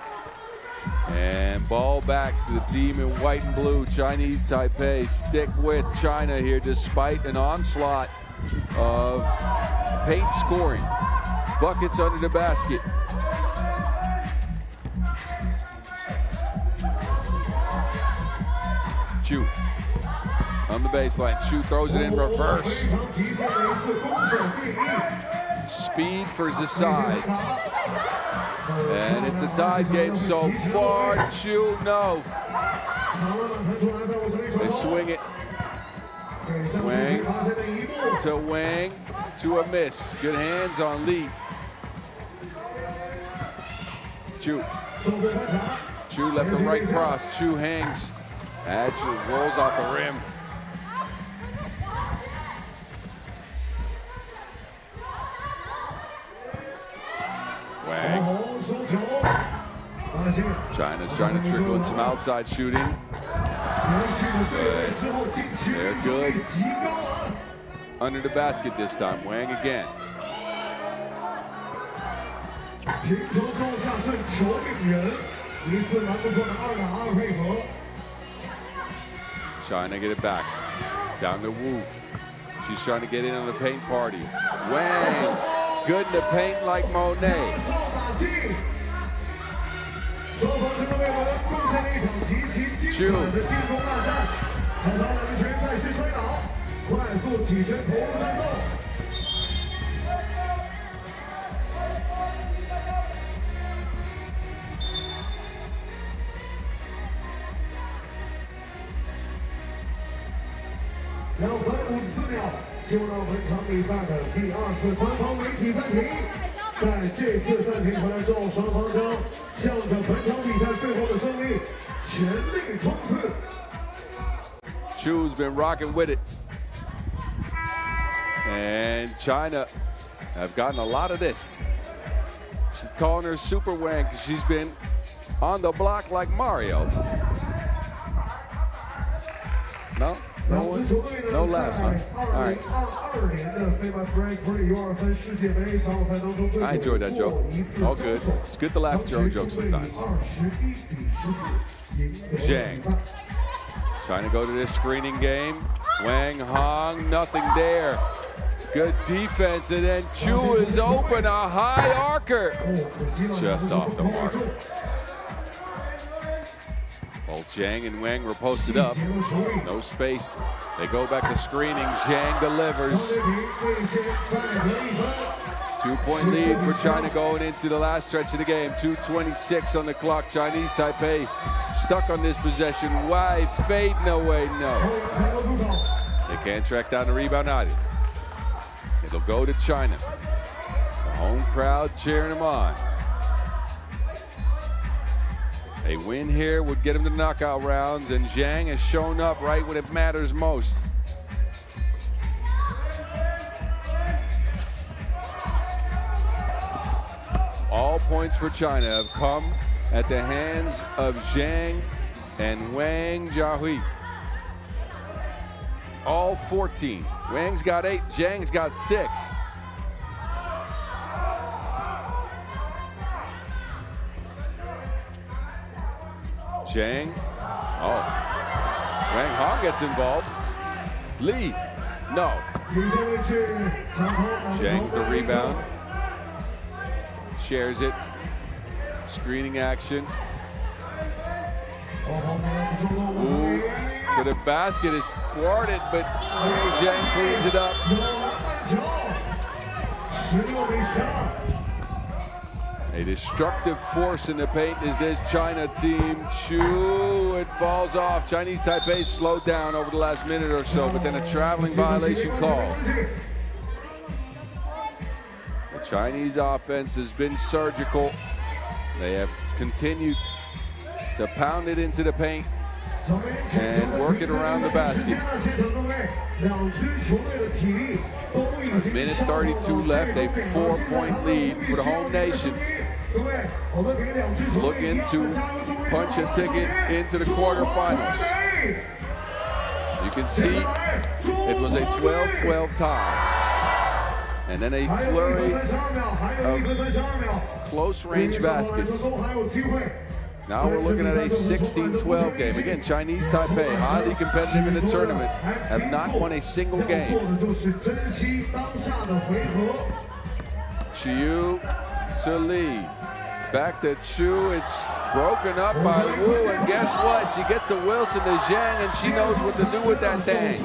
And ball back to the team in white and blue. Chinese Taipei stick with China here despite an onslaught of paint scoring. Buckets under the basket. Chu on the baseline. Chu throws it in reverse. Speed for Zasides. And it's a tied game so far. Chu, no. They swing it. Wang to Wang to a miss. Good hands on Lee. Chu. Chu left the right cross. Chu hangs. Actually rolls off the rim. Wang. China's trying to trickle in some outside shooting. Good. They're good. Under the basket this time. Wang again. China get it back. Down to Wu. She's trying to get in on the paint party. Wang. Good in the paint like Monet. Chu.254秒，进入到本场比赛的第2次官方媒体暂停。在这次暂停回来之后，双方将向着本场比赛最后的胜利全力冲刺。Chu's been rocking with it. And China have gotten a lot of this. She's calling her Super Wang because she's been on the block like Mario. No? No one? No laughs, huh? All right. I enjoyed that joke. All good. It's good to laugh at your own jokes sometimes. Zhang. Trying to go to this screening game. Wang Hong, nothing there. Good defense, and then Chu is open, a high arcer. Just off the mark. Both Zhang and Wang were posted up. No space. They go back to screening. Zhang delivers. 2-point lead for China going into the last stretch of the game. 2:26 on the clock. Chinese Taipei stuck on this possession. Why fading away? No. They can't track down the rebound either. It'll go to China. The home crowd cheering them on. A win here would get them to knockout rounds, and Xiong has shown up right when it matters most. All points for China have come at the hands of Xiong and Wang Jiahui. All 14. Wang's got 8, Xiong's got 6. Xiong. Oh. Wang Hong gets involved. Lee. No. Xiong the rebound. Shares it. Screening action. Ooh. To the basket is thwarted, but Xiong cleans it up. A destructive force in the paint is this China team. Chu, it falls off. Chinese Taipei slowed down over the last minute or so, but then a traveling violation call. The Chinese offense has been surgical. They have continued to pound it into the paint and work it around the basket. A minute 32 left, a 4-point lead for the home nation. Looking to punch a ticket into the quarterfinals. You can see it was a 12-12 tie. And then a flurry of close-range baskets. Now we're looking at a 16-12 game. Again, Chinese Taipei, highly competitive in the tournament, have not won a single game. Chiu to Lee. Back to Chu. It's broken up by Wu, and guess what? She gets to Wilson to Xiong, and she knows what to do with that thing.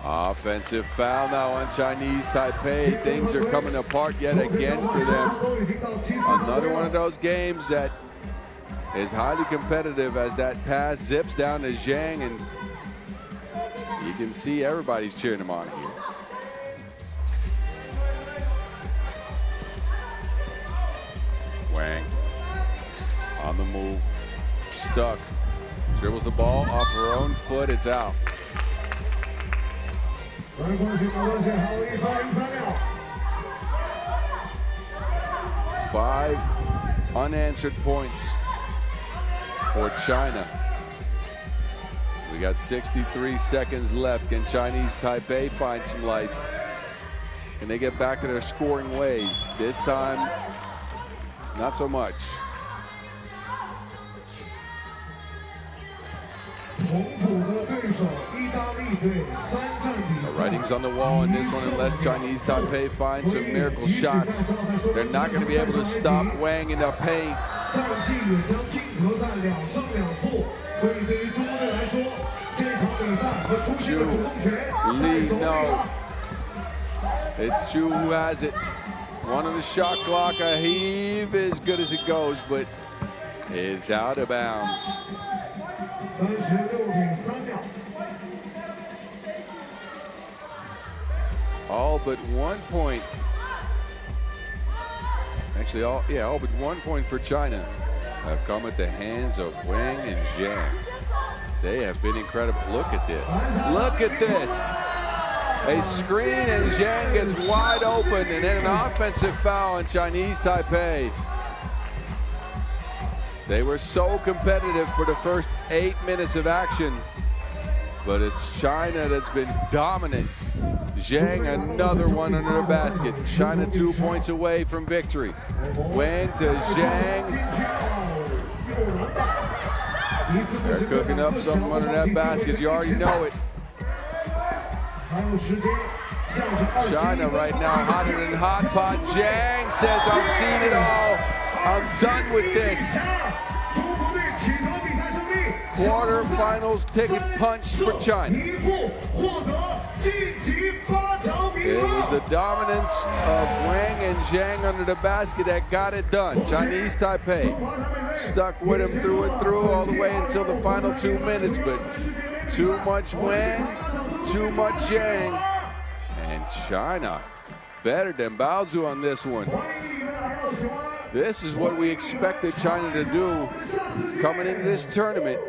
Offensive foul now on Chinese Taipei. Things are coming apart yet again for them. Another one of those games that is highly competitive as that pass zips down to Xiong, and you can see everybody's cheering him on here. Wang on the move, stuck, dribbles the ball off her own foot, it's out. Five unanswered points for China. We got 63 seconds left. Can Chinese Taipei find some life? Can they get back to their scoring ways? This time, not so much. The writing's on the wall in this one. Unless Chinese Taipei finds some miracle shots, they're not going to be able to stop Wang in the paint. Chu, Lee, no. It's Chu who has it. One on the shot clock, a heave as good as it goes, but it's out of bounds. All but 1 point. Actually, all but 1 point for China have come at the hands of Wang and Xiong. They have been incredible. Look at this. Look at this. A screen and Xiong gets wide open, and then an offensive foul on Chinese Taipei. They were so competitive for the first 8 minutes of action, but it's China that's been dominant. Xiong, another one under the basket. China 2 points away from victory. Wang to Xiong. They're cooking up something under that basket. You already know it. China right now hotter than hot pot. Xiong says, I've seen it all. I'm done with this. Quarterfinal. semifinals ticket punch for China. It was the dominance of Wang and Zhang under the basket that got it done. Chinese Taipei stuck with him through and through all the way until the final 2 minutes, but too much Wang, too much Zhang, and China better than Baozu on this one. This is what we expected China to do coming into this tournament.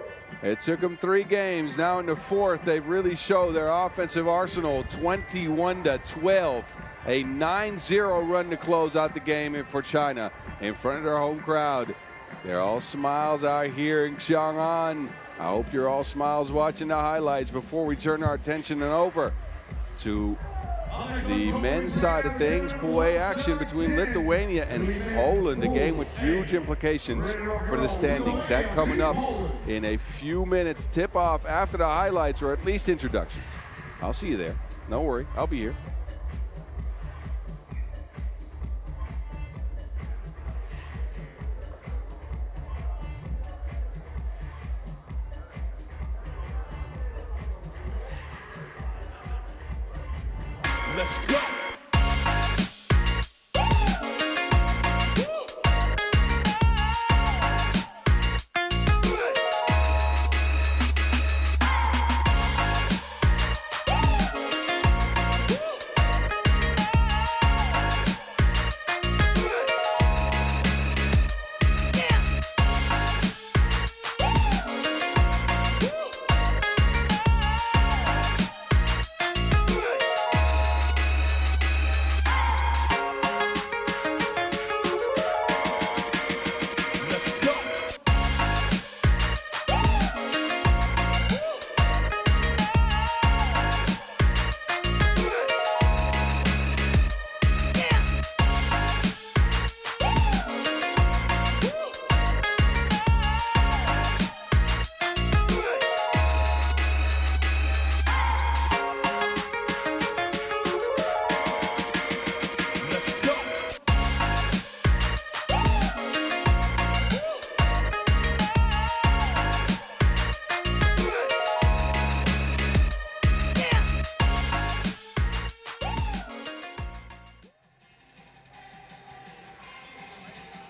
It took them 3 games. Now in the 4th, they've really showed their offensive arsenal. 21-12, a 9-0 run to close out the game for China in front of their home crowd. They're all smiles out here in Xiong An. I hope you're all smiles watching the highlights before we turn our attention over to the men's side of things. Pool A action between Lithuania and Poland, a game with huge implications for the standings. That coming up in a few minutes. Tip off after the highlights, or at least introductions. I'll see you there. Don't worry, I'll be here. Let's go.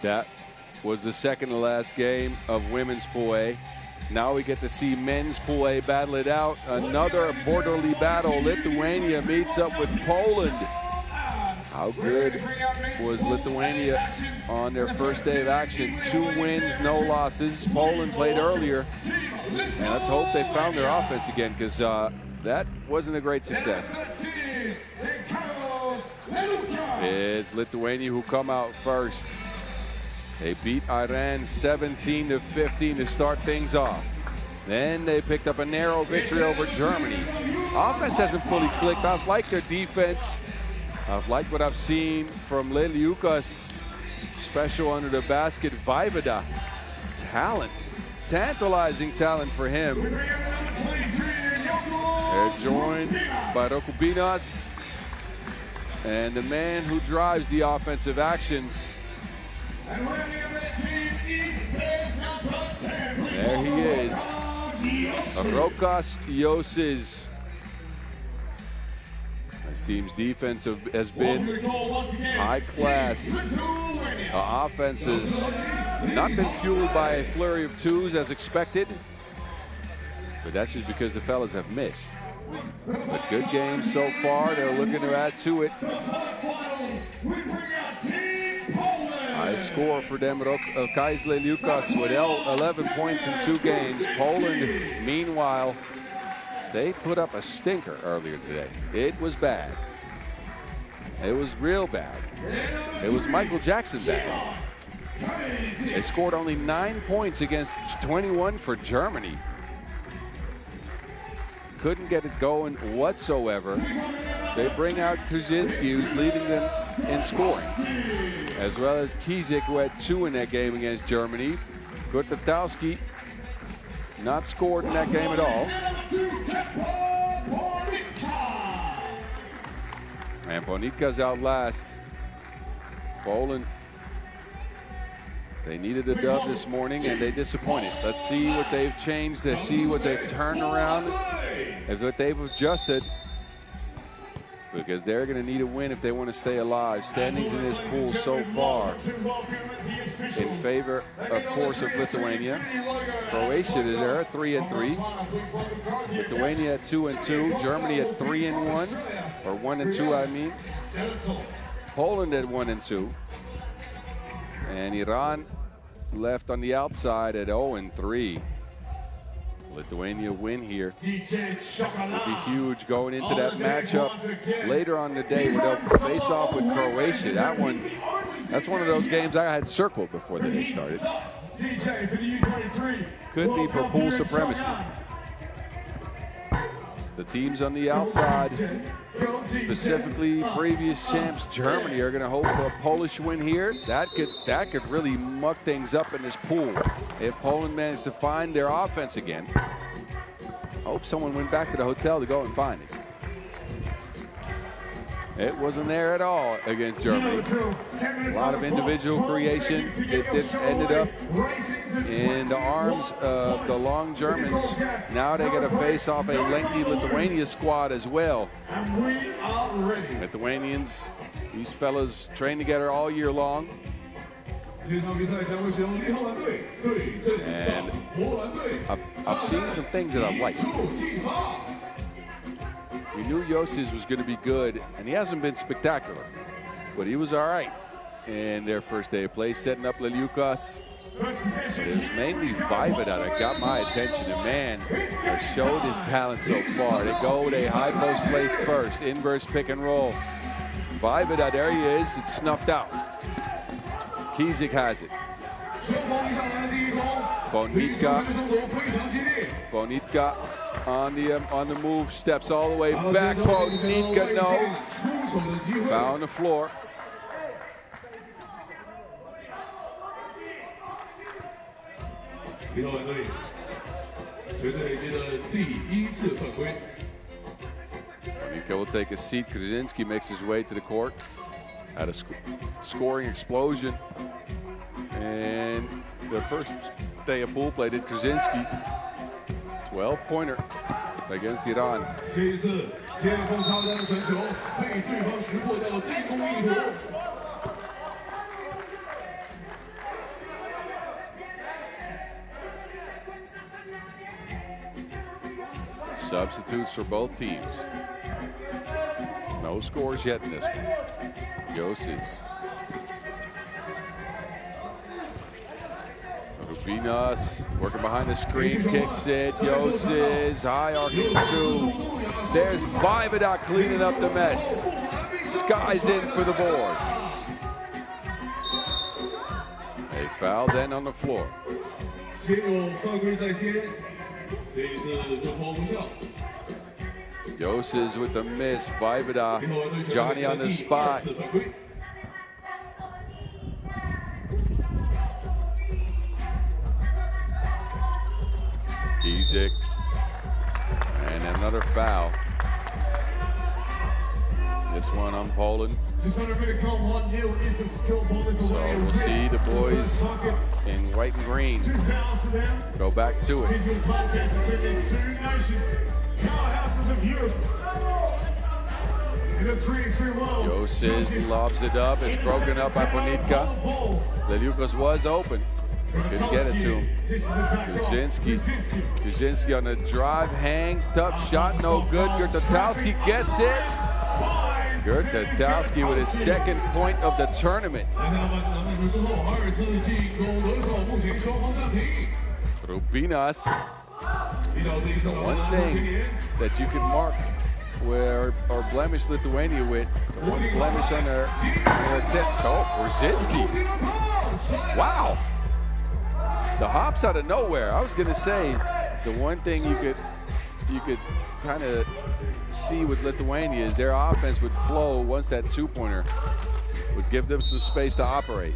That was the second to last game of women's Pool A. Now we get to see men's Pool A battle it out. Another borderly battle. Lithuania meets up with Poland. How good was Lithuania on their first day of action? 2 wins, no losses. Poland played earlier. And let's hope they found their offense again, because that wasn't a great success. It's Lithuania who come out first. They beat Iran 17-15 to start things off. Then they picked up a narrow victory over Germany. Offense hasn't fully clicked. I've liked their defense. I've liked what I've seen from Leliukas. Special under the basket. Vivada. Talent. Tantalizing talent for him. They're joined by Rokubinas. And the man who drives the offensive action. There he is, Rokas Yoses. This team's defense has been high class. Offense has not been fueled by a flurry of 2s as expected, but that's just because the fellas have missed. But good game so far. They're looking to add to it. High score for them, Kais Leliukas with 11 points in 2 games. Poland, meanwhile, they put up a stinker earlier today. It was bad. It was real bad. It was Michael Jackson bad. They scored only 9 points against 21 for Germany. Couldn't get it going whatsoever. They bring out Kuzinski, who's leading them in scoring, as well as Kizik, who had 2 in that game against Germany. Gurtatowski not scored in that game at all. And Bonitka's out last. Poland They needed a dub this morning, and they disappointed. Let's see what they've changed. Let's see what they've turned around, and what they've adjusted. Because they're going to need a win if they want to stay alive. Standings in this pool so far in favor, of course, of Lithuania. Croatia is there at 3-3. Lithuania at 2-2. Germany at 3-1, or 1-2, I mean. Poland at 1-2. And Iran left on the outside at 0-3. Lithuania win here would be huge going into that matchup later on the day where they'll face off with Croatia. That's one of those games I had circled before the day started. Could be for pool supremacy. The teams on the outside, specifically previous champs Germany, are going to hope for a Polish win here. That could really muck things up in this pool if Poland managed to find their offense again. I hope someone went back to the hotel to go and find it. It wasn't there at all against Germany. A lot of individual creation. It ended up in the arms of the long Germans. Now they got to face off a lengthy Lithuania squad as well. Lithuanians, these fellas train together all year long. And I've seen some things that I like. We knew Josis was going to be good, and he hasn't been spectacular, but he was all right in their first day of play, setting up Leliukas. It was mainly Vaivada that got my attention, and man, has showed his talent so far. They go with a high post play first, inverse pick and roll. Vaivada, there he is, it's snuffed out. Kizik has it. Bonitka on the move, steps all the way back. Bonitka, no. Foul on the floor. Bonitka will take a seat. Krasinski makes his way to the court. Had a scoring explosion. And the first day of pool play did Krasinski. 12-pointer against Iran. Substitutes for both teams. No scores yet in this one. Josis. Rubinas working behind the screen, kicks it. Josis, high arcing two. There's Vaivada cleaning up the mess. Sky's in for the board. A foul then on the floor. Josis with the miss. Vaivada, Johnny on the spot. Kizik, and another foul. This one on Poland. So we'll see the boys in white and green go back to it. Josis lobs it up. It's broken up by Bonitka. Leliukas was open. Couldn't get it to him. Kuzinski on the drive, hangs, tough shot, no good. Gertatowski gets it. Gertatowski with his second point of the tournament. Rubinas. The one thing that you can mark or blemish Lithuania with, the one blemish on their tips. Oh, Brzezinski. Wow. The hops out of nowhere. I was going to say the one thing you could kind of see with Lithuania is their offense would flow once that two-pointer would give them some space to operate.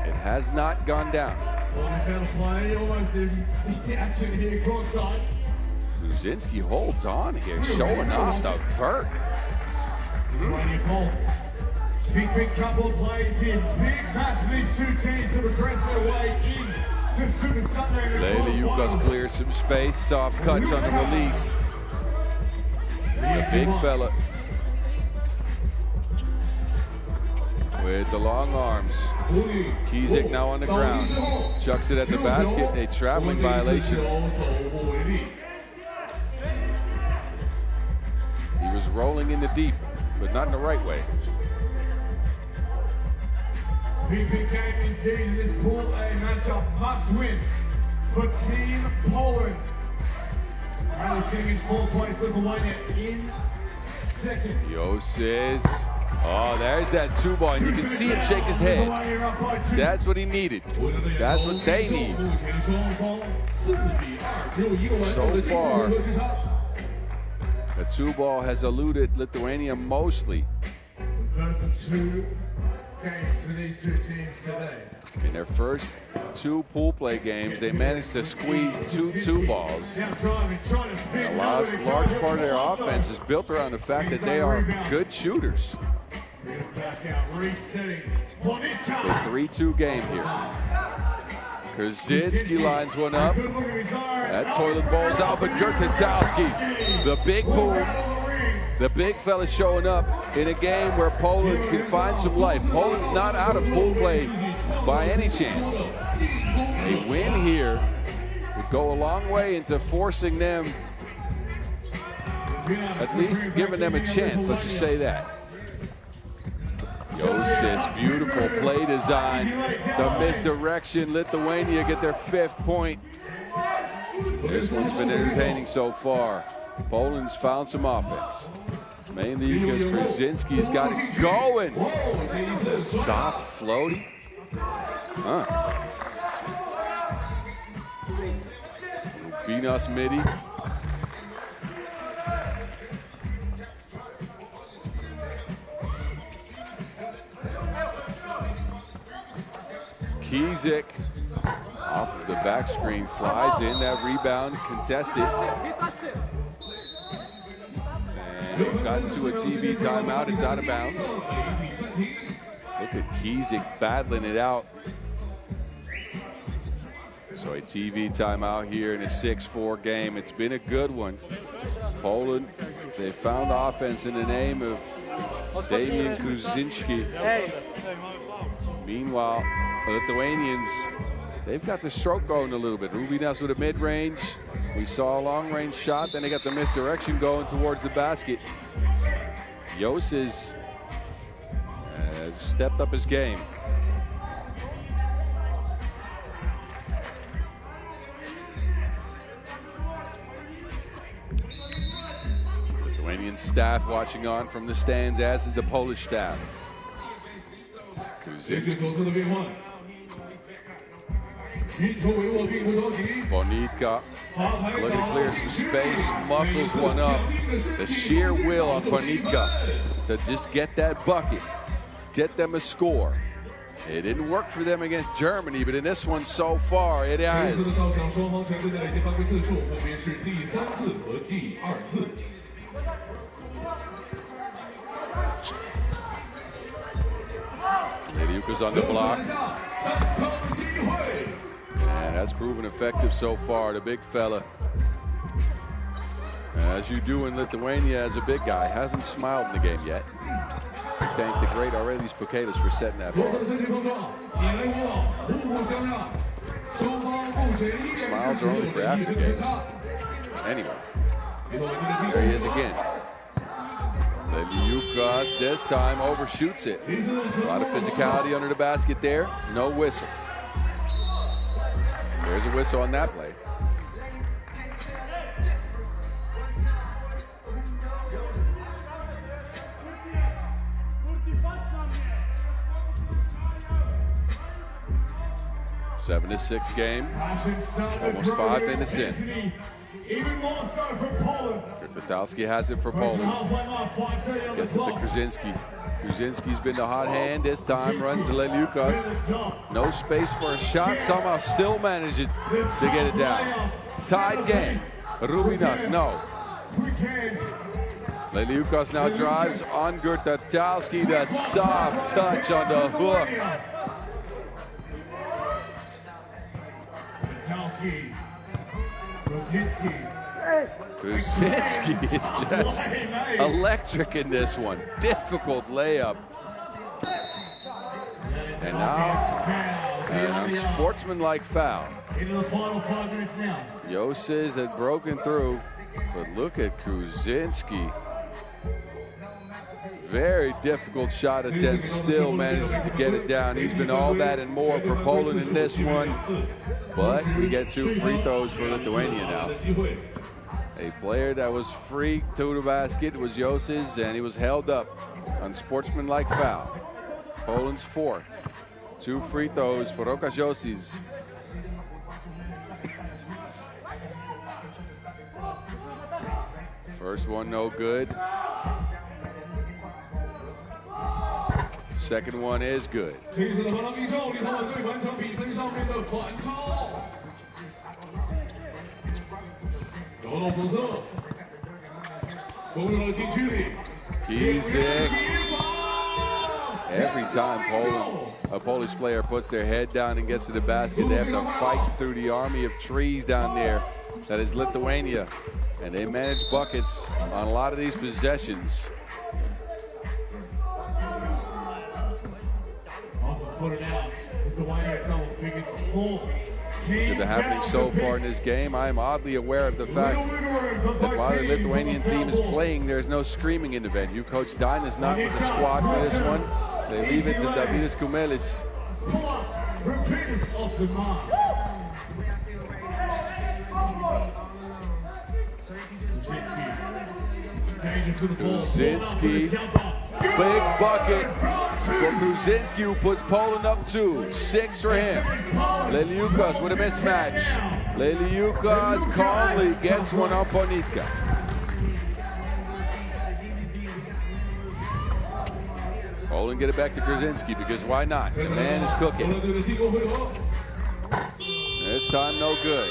It has not gone down. Brzezinski holds on here, showing off the vert. Big couple of plays here. Big match for these two teams to progress their way in to Super Sunday. Leliukas clears some space. Soft touch on the release. A big fella with the long arms. Xiong now on the ground. Chucks it at the basket. A traveling violation. He was rolling in the deep, but not in the right way. Big game indeed in this Pool A matchup. Must win for Team Poland. Rally sitting in fourth place, Lithuania in second. Says, oh, there's that two ball. And you can see him shake his head. That's what he needed. That's what they need. So far, the two ball has eluded Lithuania mostly. First of two games for these two teams today. In their first two pool play games, they managed to squeeze two balls. A large part of their offense is built around the fact that they are good shooters. It's a 3-2 game here. Krzyzewski lines one up. That toilet ball's out, but Gertatowski, the big boom. The big fella showing up in a game where Poland can find some life. Poland's not out of pool play by any chance. A win here would go a long way into forcing them, at least giving them a chance, let's just say that. Josic's beautiful play design. The misdirection. Lithuania get their 5th point. This one's been entertaining so far. Poland's found some offense. Mainly because Krzyzewski's got it going. Soft floaty. Venus midi. Xiong off the back screen, flies in. That rebound contested. And we've gotten to a TV timeout. It's out of bounds. Look at Xiong battling it out. So a TV timeout here in a 6-4 game. It's been a good one. Poland, they found offense in the name of Damian Krzyzewski. Meanwhile, the Lithuanians, they've got the stroke going a little bit. Rubinas with a mid-range. We saw a long-range shot. Then they got the misdirection going towards the basket. Josic has stepped up his game. Lithuanian staff watching on from the stands, as is the Polish staff. Bonitka looking to clear some space, muscles one up. The sheer will on Bonitka to just get that bucket, get them a score. It didn't work for them against Germany, but in this one so far, it has. Leliukas on the block. And that's proven effective so far, the big fella. As you do in Lithuania as a big guy, hasn't smiled in the game yet. Thank the great Aurelius Puketas for setting that ball. Smiles are only for after games. Anyway, there he is again. Leliukas this time overshoots it. A lot of physicality under the basket there. No whistle. There's a whistle on that play. Seven to 6 game. Almost 5 minutes in. Gertatowski has it for Poland. Gets it to Krzyzewski. Krzyzewski's been the hot hand this time. Runs to Leliukas. No space for a shot. Somehow still manages to get it down. Tied game. Rubinas, no. Leliukas now drives on Gurtatowski. That soft touch on the hook. Kruzinski is just electric in this one. Difficult layup. And now, an unsportsmanlike foul. Into the final 5 minutes now. Yosez had broken through, but look at Kruzinski. Very difficult shot attempt, still manages to get it down. He's been all that and more for Poland in this one. But we get 2 free throws for Lithuania now. A player that was free to the basket was Yosez, and he was held up. Unsportsmanlike foul. Poland's 4th. 2 free throws for Rokas Yosez. First one no good. Second one is good. Kizek. Every time a Polish player puts their head down and gets to the basket, they have to fight through the army of trees down there. That is Lithuania. And they manage buckets on a lot of these possessions. With the happening so far in this game, I am oddly aware of the fact that while the Lithuanian team is playing, there's no screaming in the venue. Coach Dine is not with the squad for this one. They leave it to Davidas Kumelis. Kruzinski, big bucket for Kruzinski, who puts Poland up 2. 6 for him. Leliukas with a mismatch. Leliukas calmly gets one on Ponitka. Poland get it back to Kruzinski because why not? The man is cooking. This time no good.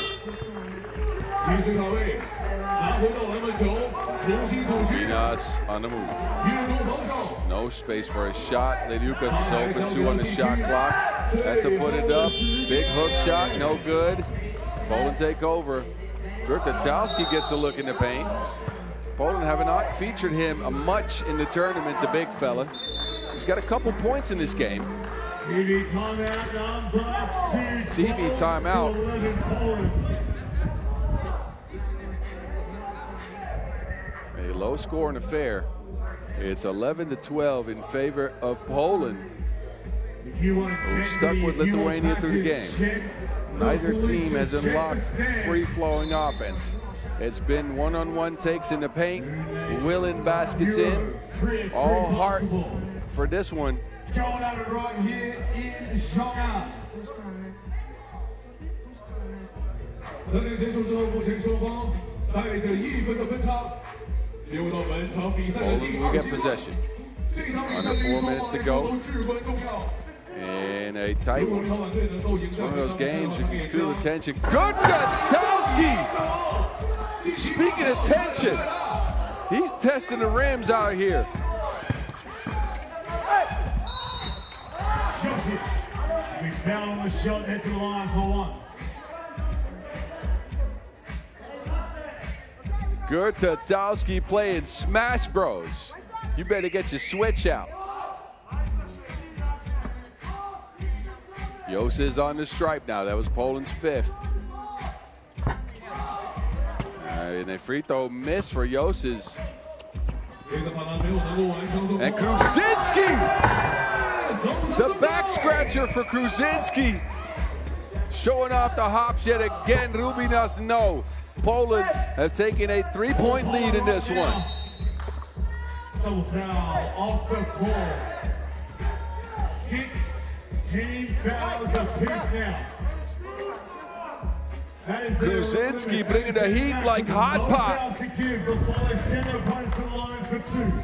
Minas on the move. No space for a shot. Leliukas is open, 2 on the shot clock. Has to put it up. Big hook shot, no good. Poland take over. Gurtatowski gets a look in the paint. Poland have not featured him much in the tournament, the big fella. He's got a couple points in this game. TV timeout, number 2. TV timeout. A low-scoring affair. It's 11-12 in favor of Poland, who stuck with Lithuania through the game. Neither team has unlocked free-flowing offense. It's been one-on-one takes in the paint, willing baskets in, all heart for this one. Going out right here in Xiong An. Poland will get possession. Under 4 minutes to go. In a tight one. It's one of those games you can feel the tension. Gurtatowski! Speaking of tension, he's testing the rims out here. We found the shot, head to the line for 1. Gurtatowski playing Smash Bros. You better get your Switch out. Yosez on the stripe now. That was Poland's 5th. And a free throw miss for Yosez. And Kruzinski! The back scratcher for Kruzinski. Showing off the hops yet again. Rubinas, no. Poland have taken a 3-point lead in this one. Double foul off the court. 16 fouls apiece now. Kruzinski bringing the heat like hot pot.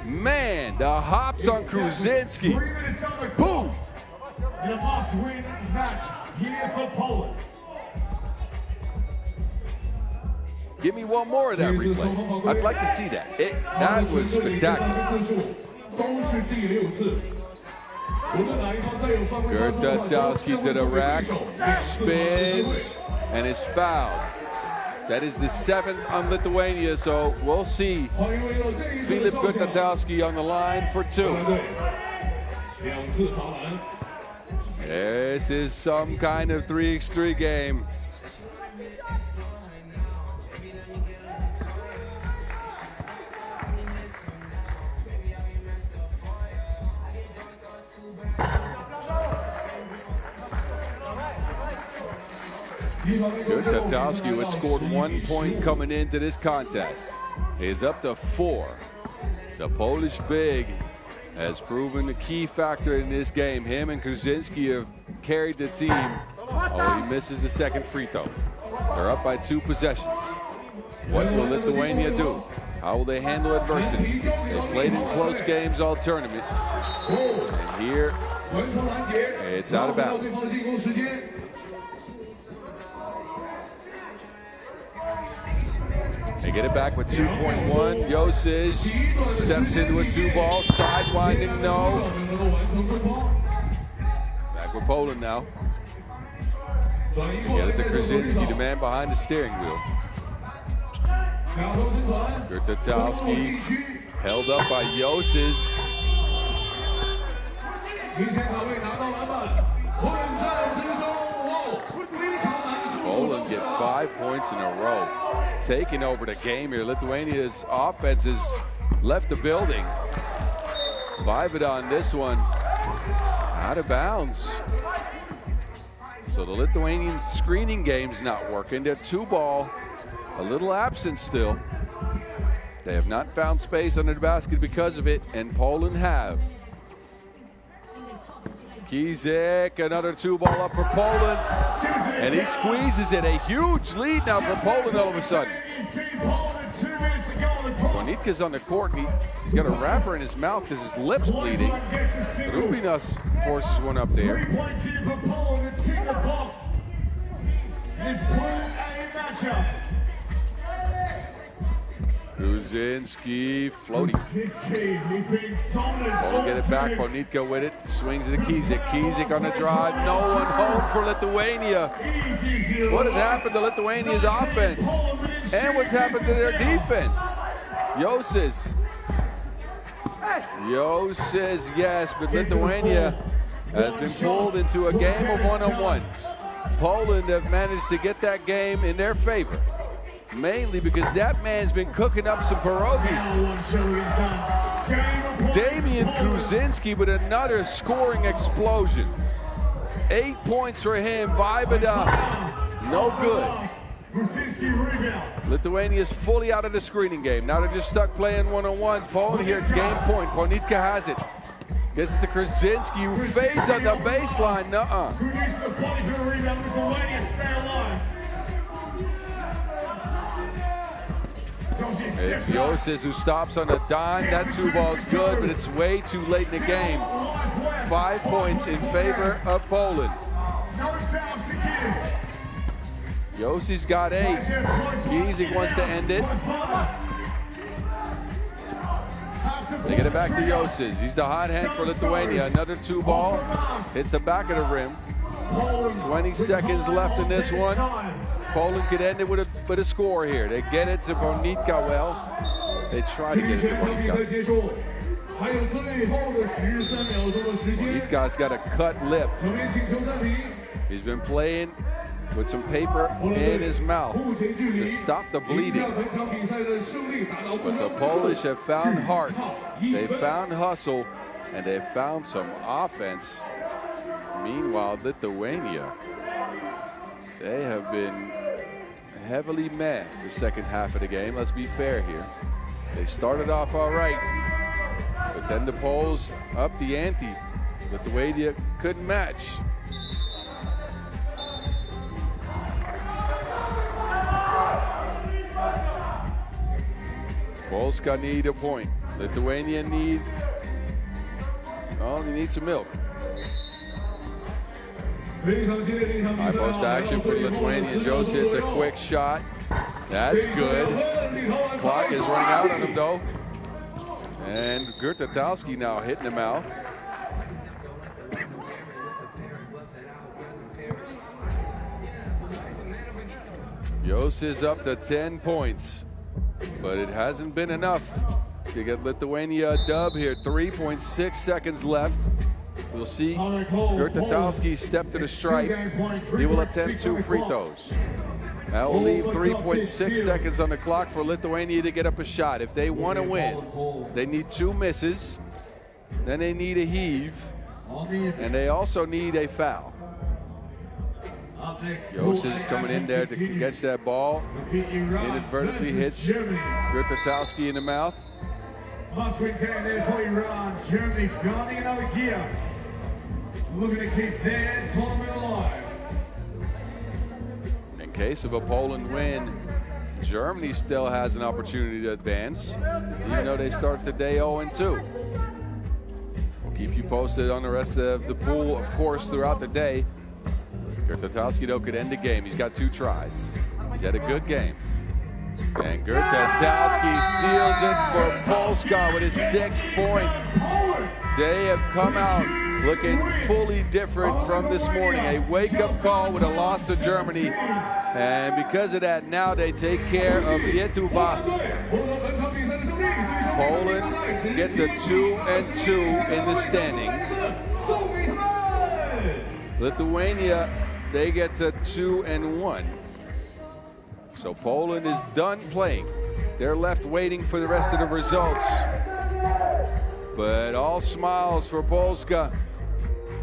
Man, the hops on Kruzinski. Boom! In a must-win match here for Poland. Give me one more of that replay. I'd like to see that. That was spectacular. Gertatowski to the rack, spins, and is fouled. That is the 7th on Lithuania, so we'll see Filip Gertatowski on the line for 2. This is some kind of 3x3 game. Gertatowski, who had scored 1 point coming into this contest, is up to 4. The Polish big has proven the key factor in this game. Him and Kruzinski have carried the team. Oh, he misses the second free throw. They're up by 2 possessions. What will Lithuania do? How will they handle adversity? They played in close games all tournament. And here, it's out of bounds. They get it back with 2.1. Josic steps into a 2-ball, sidewinding, no. Back with Poland now. They get it to Kruzinski, the man behind the steering wheel. Gertatowski held up by Josic. Poland get 5 points in a row. Taking over the game here. Lithuania's offense has left the building. Vaivada on this one. Out of bounds. So the Lithuanian screening game's not working. Their 2-ball, a little absent still. They have not found space under the basket because of it, and Poland have. Kizek, another 2-ball up for Poland, and he squeezes it. A huge lead now for Poland all of a sudden. Bonitka's on the court, and he's got a wrapper in his mouth because his lip's bleeding. Rubinas forces one up there. Kruzinski floating. Poland get it back. Bonitka with it. Swings it to Kizek. Kizek on the drive. No one home for Lithuania. What has happened to Lithuania's offense? And what's happened to their defense? Josic. Josic, yes, but Lithuania has been pulled into a game of one-on-ones. Poland have managed to get that game in their favor. Mainly because that man's been cooking up some pierogies. Damian Kruzinski with another scoring explosion. 8 points for him. Vaivada, no good. Lithuania's fully out of the screening game. Now they're just stuck playing one-on-ones. Poland here, game point. Bonitka has it. Gets it to Kruzinski, who fades on the baseline. Nuh-uh. It's Josic who stops on a dime. That 2-ball's good, but it's way too late in the game. 5 points in favor of Poland. Josic's got 8. Kizek wants to end it. They get it back to Josic. He's the hot hand for Lithuania. Another 2-ball. Hits the back of the rim. 20 seconds left in this one. Poland could end it with a score here. They get it to Bonitka. Well, they try to get it to Bonitka. Bonitka's got a cut lip. He's been playing with some paper in his mouth to stop the bleeding. But the Polish have found heart. They found hustle, and they found some offense. Meanwhile, Lithuania, they have been heavily mad the second half of the game. Let's be fair here. They started off all right, but then the Poles upped the ante. Lithuania couldn't match. Polska need a point. Lithuania need, well, they need some milk. High post action for Lithuania. Jose hits a quick shot. That's good. Clock is running out on him though. And Gurtatowski now hitting the mouth. Jose is up to 10 points, but it hasn't been enough to get Lithuania a dub here. 3.6 seconds left. We'll see Gurtatowski step to the stripe. He will attempt 2 free throws. That will leave 3.6 seconds on the clock for Lithuania to get up a shot. If they want to win, they need 2 misses. Then they need a heave. And they also need a foul. Jose is coming in there to catch that ball. Inadvertently hits Gurtatowski in the mouth. Must-win game there for Iran. Germany finding another gear. Looking to keep their tournament alive. In case of a Poland win, Germany still has an opportunity to advance, even though they start today 0-2. We'll keep you posted on the rest of the pool, of course, throughout the day. Gurtatowski, though, could end the game. He's got 2 tries. He's had a good game. And Gurtatowski seals it for Polska with his 6th point. They have come out looking fully different from this morning. A wake-up call with a loss to Germany. And because of that, now they take care of Lietuva. Poland gets a 2-2 in the standings. Lithuania, they get to 2-1. So Poland is done playing. They're left waiting for the rest of the results. But all smiles for Polska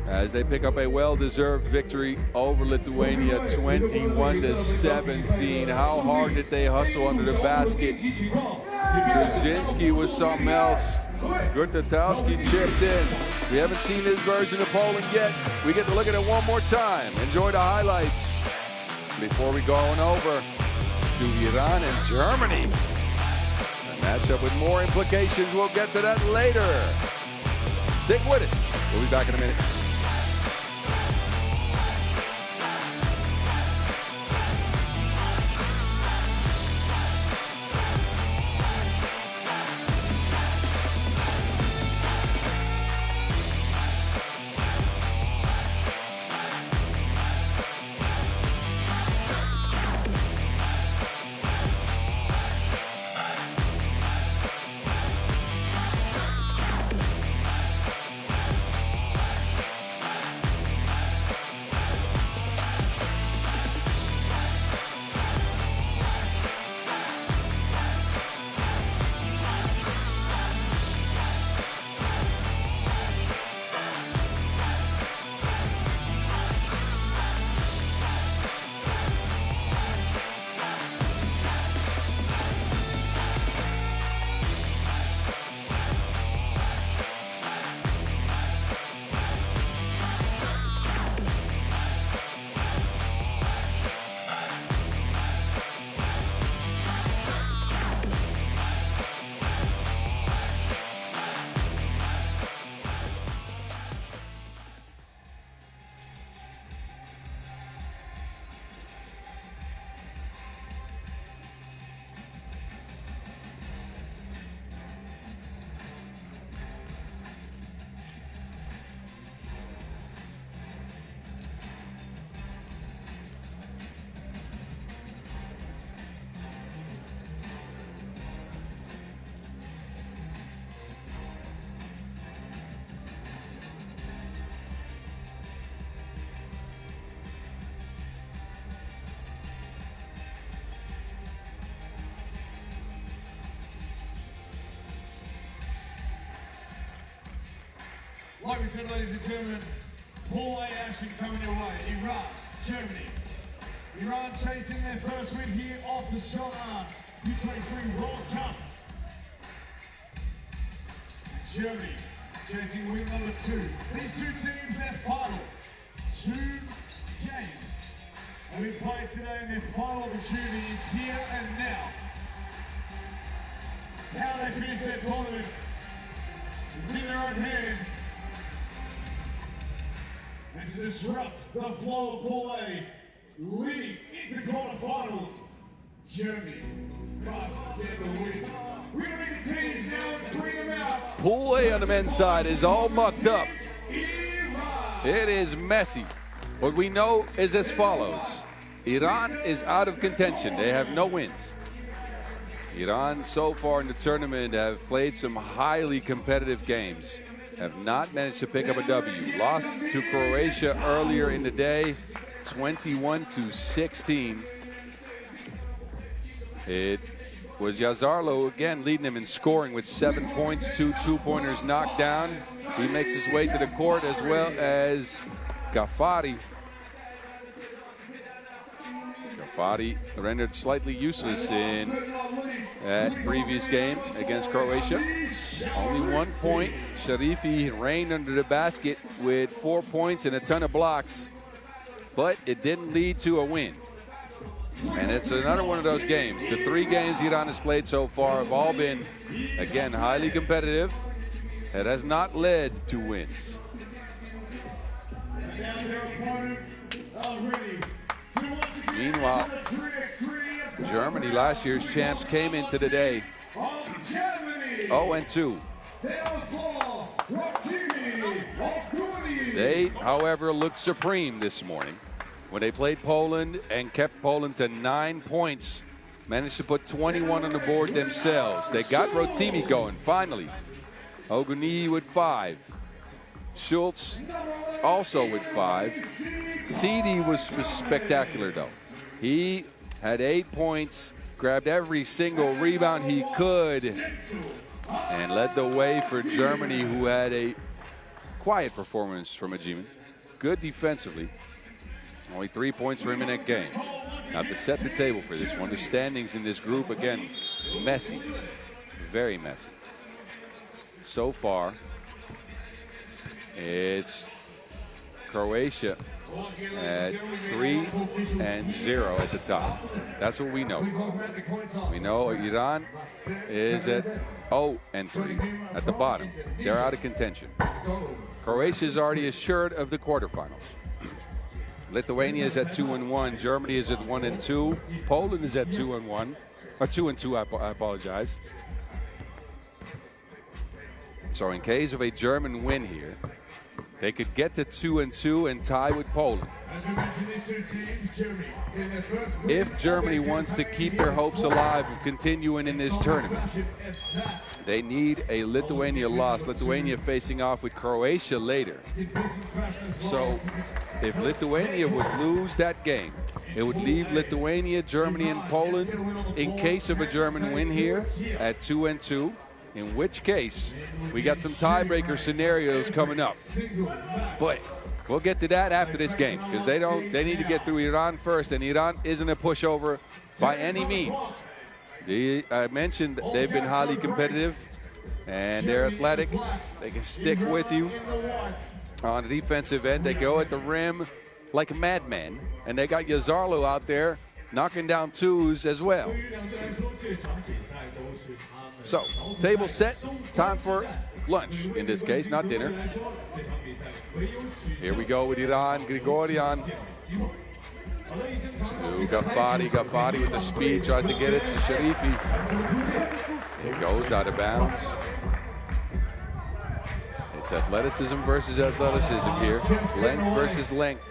as they pick up a well-deserved victory over Lithuania, 21-17. How hard did they hustle under the basket? Brzezinski was something else. Gurtatowski chipped in. We haven't seen this version of Poland yet. We get to look at it one more time. Enjoy the highlights before we go on over to Iran and Germany. A matchup with more implications. We'll get to that later. Stick with us. We'll be back in a minute. Like we said, ladies and gentlemen, Pool A action coming your way. Iran, Germany. Iran chasing their first win here off the Xiong An U23 World Cup. Germany chasing win number 2. These 2 teams, their final 2 games have been played today, and their final opportunity is here and now. How they finish their tournament, it's in their own hands. and to disrupt the flow of Pool A, leading into quarterfinals, Germany. We're going to make the teams now and bring them out. Pool A on the men's side is all mucked up. It is messy. What we know is as follows. Iran is out of contention. They have no wins. Iran so far in the tournament have played some highly competitive games. Have not managed to pick up a W. Lost to Croatia earlier in the day, 21-16. It was Yazarlo again leading them in scoring with 7 points, 2 two-pointers knocked down. He makes his way to the court, as well as Ghaffari. Ghaffari rendered slightly useless in that previous game against Croatia. Only 1 point. Sharifi reigned under the basket with 4 points and a ton of blocks, but it didn't lead to a win. And it's another one of those games. The 3 games Iran has played so far have all been, again, highly competitive. It has not led to wins. Meanwhile, Germany, last year's champs, came into the day 0-2. They, however, looked supreme this morning when they played Poland and kept Poland to 9 points. Managed to put 21 on the board themselves. They got Rotimi going, finally. Oguni with 5. Schultz also with 5. Sidi was spectacular, though. He had 8 points, grabbed every single rebound he could, and led the way for Germany, who had a quiet performance from Ajiman. Good defensively. Only 3 points for him in that game. Now to set the table for this one, the standings in this group, again, messy. Very messy. So far, it's Croatia at 3-0 at the top. That's what we know. We know Iran is at 0-3 at the bottom. They're out of contention. Croatia is already assured of the quarterfinals. Lithuania is at 2-1. Germany is at 1-2. Poland is at 2-1, or 2-2. I apologize. So in case of a German win here, they could get to 2-2 and tie with Poland. If Germany wants to keep their hopes alive of continuing in this tournament, they need a Lithuania loss. Lithuania facing off with Croatia later. So if Lithuania would lose that game, it would leave Lithuania, Germany, and Poland in case of a German win here at 2-2. In which case, we got some tiebreaker scenarios coming up. But we'll get to that after this game, because they need to get through Iran first, and Iran isn't a pushover by any means. I mentioned they've been highly competitive, and they're athletic. They can stick with you on the defensive end. They go at the rim like a madman, and they got Yazarlo out there knocking down twos as well. So, table set, time for lunch in this case, not dinner. Here we go with Iran, Grigorian to Ghaffari. Ghaffari with the speed, tries to get it to Sharifi. It goes out of bounds. It's athleticism versus athleticism here. Length versus length.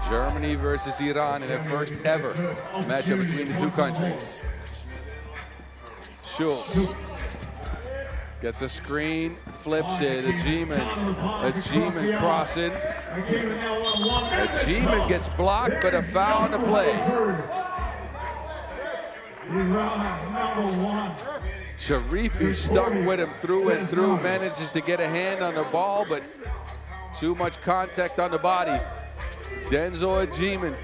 Germany versus Iran in their first ever matchup between the two countries. Schultz gets a screen, flips it. Ajiman crossing. Ajiman gets blocked, but a foul on the play. Sharifi stuck with him through and through, manages to get a hand on the ball, but too much contact on the body. Denzel Ajiman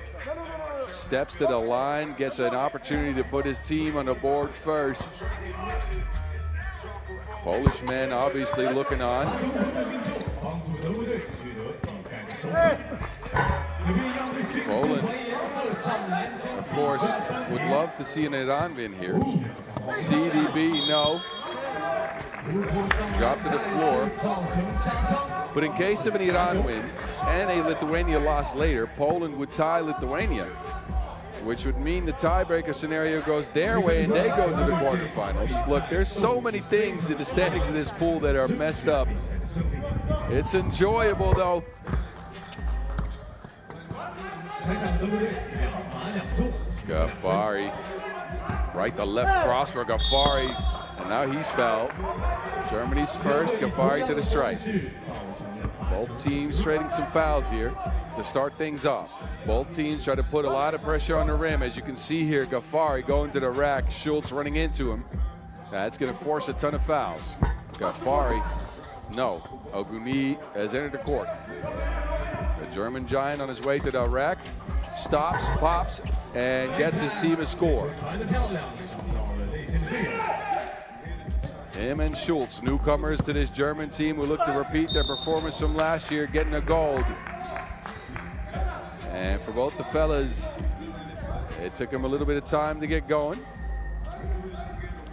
steps to the line, gets an opportunity to put his team on the board first. Polish men obviously looking on. Poland, of course, would love to see an Iran win here. CDB, no. Drop to the floor. But in case of an Iran win and a Lithuania loss later, Poland would tie Lithuania, which would mean the tiebreaker scenario goes their way and they go to the quarterfinals. Look, there's so many things in the standings of this pool that are messed up. It's enjoyable, though. Ghaffari, right to left cross for Ghaffari, and now he's fouled. Germany's first, Ghaffari to the stripe. Both teams trading some fouls here to start things off. Both teams try to put a lot of pressure on the rim. As you can see here, Ghaffari going to the rack, Schultz running into him. That's going to force a ton of fouls. Ghaffari, no. Oguni has entered the court. The German giant on his way to the rack, stops, pops, and gets his team a score. Him and Schultz, newcomers to this German team who look to repeat their performance from last year, getting a gold. And for both the fellas, it took them a little bit of time to get going.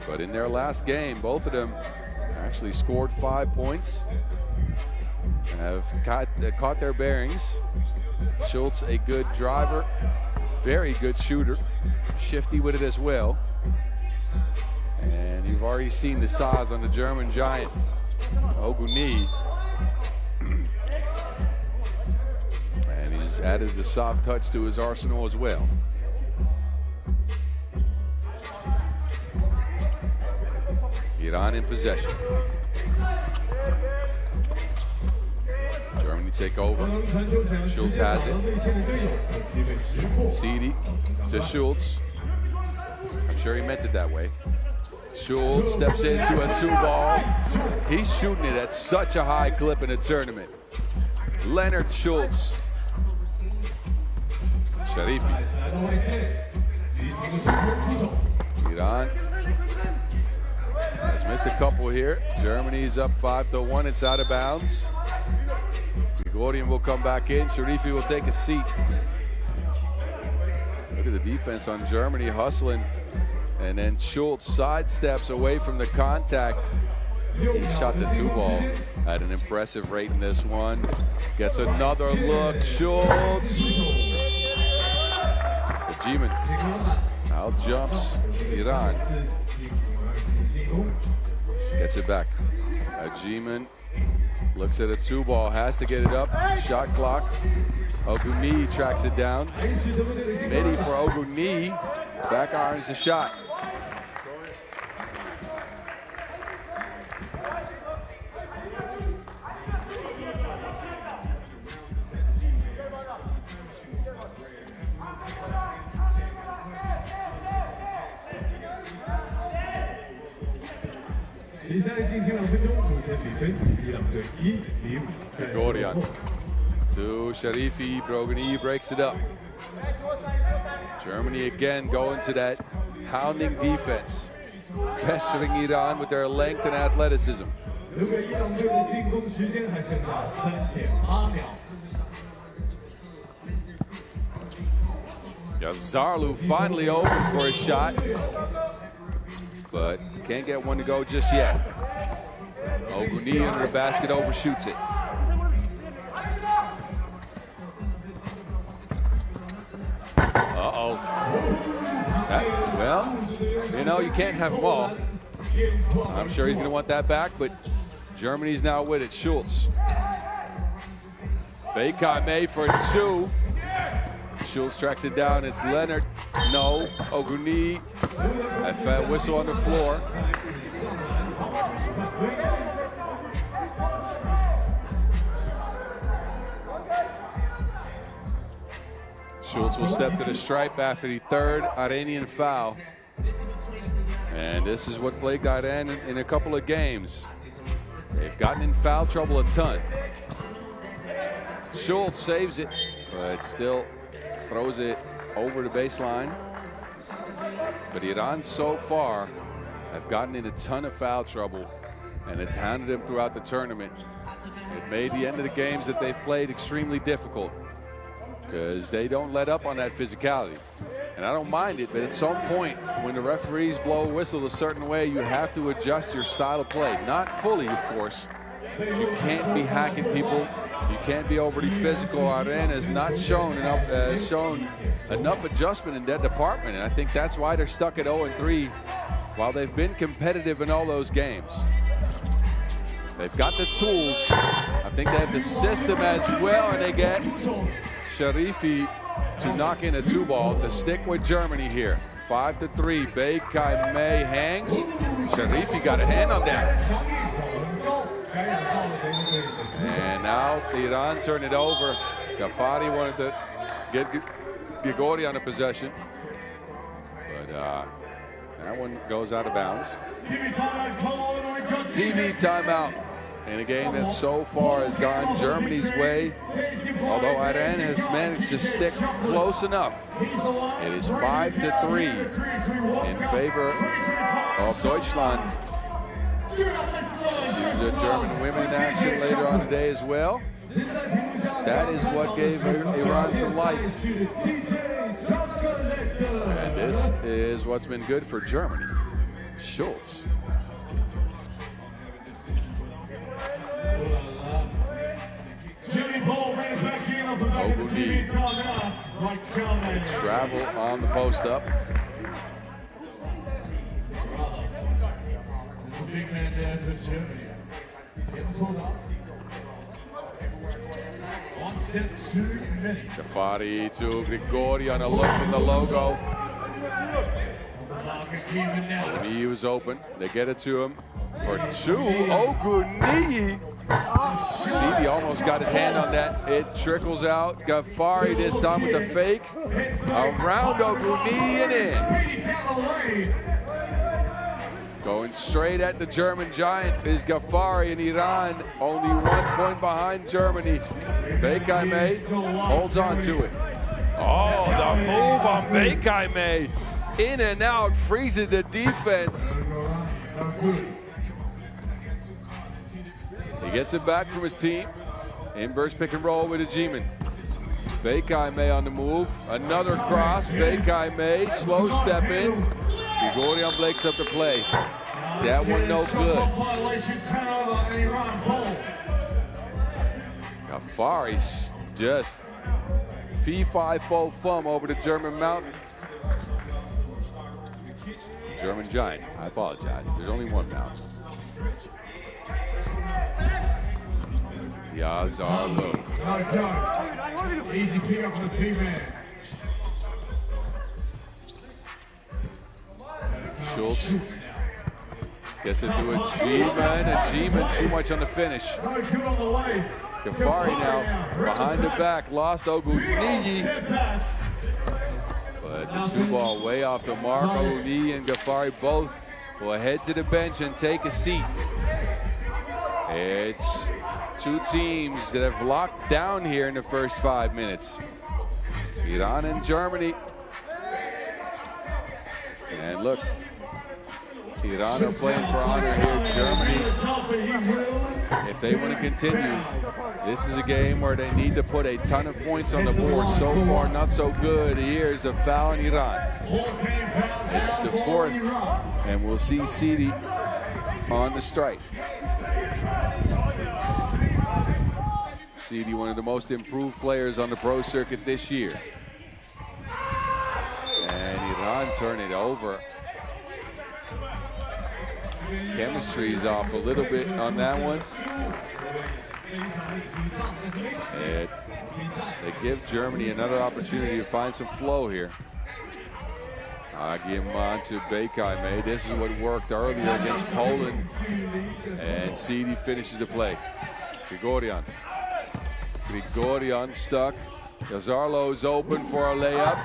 But in their last game, both of them actually scored 5 points. Have caught their bearings. Schultz, a good driver, very good shooter, shifty with it as well. And you've already seen the size on the German giant, Oguni. And he's added the soft touch to his arsenal as well. Iran in possession. Germany take over. Schultz has it. Sidi to Schultz. I'm sure he meant it that way. Schultz steps into a 2-ball. He's shooting it at such a high clip in the tournament. Leonard Schultz. Sharifi. Iran has missed a couple here. Germany's up 5-1. It's out of bounds. Grigorian will come back in. Sharifi will take a seat. Look at the defense on Germany hustling. And then Schultz sidesteps away from the contact. He shot the 2-ball at an impressive rate in this one. Gets another look. Schultz. Jimin out jumps Iran. Gets it back. Jimin looks at a 2-ball, has to get it up. Shot clock. Oguni tracks it down. Midi for Oguni. Back irons the shot. Grigorian to Sharifi. Brogani breaks it up. Germany again going to that pounding defense, pestering Iran with their length and athleticism. Yazarlu finally open for a shot, but can't get one to go just yet. Oguni under the basket, overshoots it. Uh-oh. Well, you know, you can't have them all. I'm sure he's going to want that back, but Germany's now with it. Schultz. Beikame for 2. Schultz tracks it down. It's Leonard. No. Oguni. A whistle on the floor. Schultz will step to the stripe after the third Iranian foul. And this is what plagued Iran in a couple of games. They've gotten in foul trouble a ton. Schultz saves it, but still throws it over the baseline. But Iran so far have gotten in a ton of foul trouble, and it's hounded them throughout the tournament. It made the end of the games that they've played extremely difficult, because they don't let up on that physicality. And I don't mind it, but at some point, when the referees blow a whistle a certain way, you have to adjust your style of play. Not fully, of course, You can't be hacking people. You can't be overly physical. Arden has not shown enough adjustment in that department, and I think that's why they're stuck at 0-3 while they've been competitive in all those games. They've got the tools. I think they have the system as well, and they get Sharifi to knock in a 2-ball to stick with Germany here. 5-3. Beikai Mei hangs. Sharifi got a hand on that. And now Iran turn it over. Ghaffari wanted to get Grigorian a possession, but that one goes out of bounds. TV timeout in a game that so far has gone Germany's way, although Iran has managed to stick close enough. It is 5-3 in favor of Deutschland. The German women in action later on today as well. That is what gave Iran some life. And this is what's been good for Germany. Schultz. Oguni. Travel on the post up. Big man there for Germany. One step too many. Ghaffari to Grigorian, a look from the logo. He was open. They get it to him for 2. Oguni. Sidi almost got his hand on that. It trickles out. Ghaffari this time with the fake. Around Oguni and in. Going straight at the German giant is Ghaffari, and Iran only 1 point behind Germany. Beikai Mei holds on to it. Oh, the move on Beikai Mei. In and out, freezes the defense. He gets it back from his team. Inverse pick and roll with Ajiman. Beikai Mei on the move. Another cross. Beikai Mei, slow step in. Grigorian breaks up the play. That one no good. Ghaffari's just fee-fi-fo-fum over the German mountain. German giant, I apologize. There's only one mountain. Yazarlu. Easy pick up for the big man. Schultz gets it to Ajiman. Ajiman too much on the finish. Ghaffari now behind the back, lost Oguni. But the 2-ball way off the mark. Oguni and Ghaffari both will head to the bench and take a seat. It's 2 teams that have locked down here in the first 5 minutes. Iran and Germany. And look, Iran are playing for honor here. Germany, if they want to continue, this is a game where they need to put a ton of points on the board. So far, not so good. Here's a foul in Iran. It's the 4th, and we'll see Sidi on the strike. Sidi, one of the most improved players on the pro circuit this year. And Iran turn it over. Chemistry is off a little bit on that one. And they give Germany another opportunity to find some flow here. Agiman to Beikai Mei. This is what worked earlier against Poland. And Sidi finishes the play. Grigorian. Grigorian stuck. Yazarlo's open for a layup.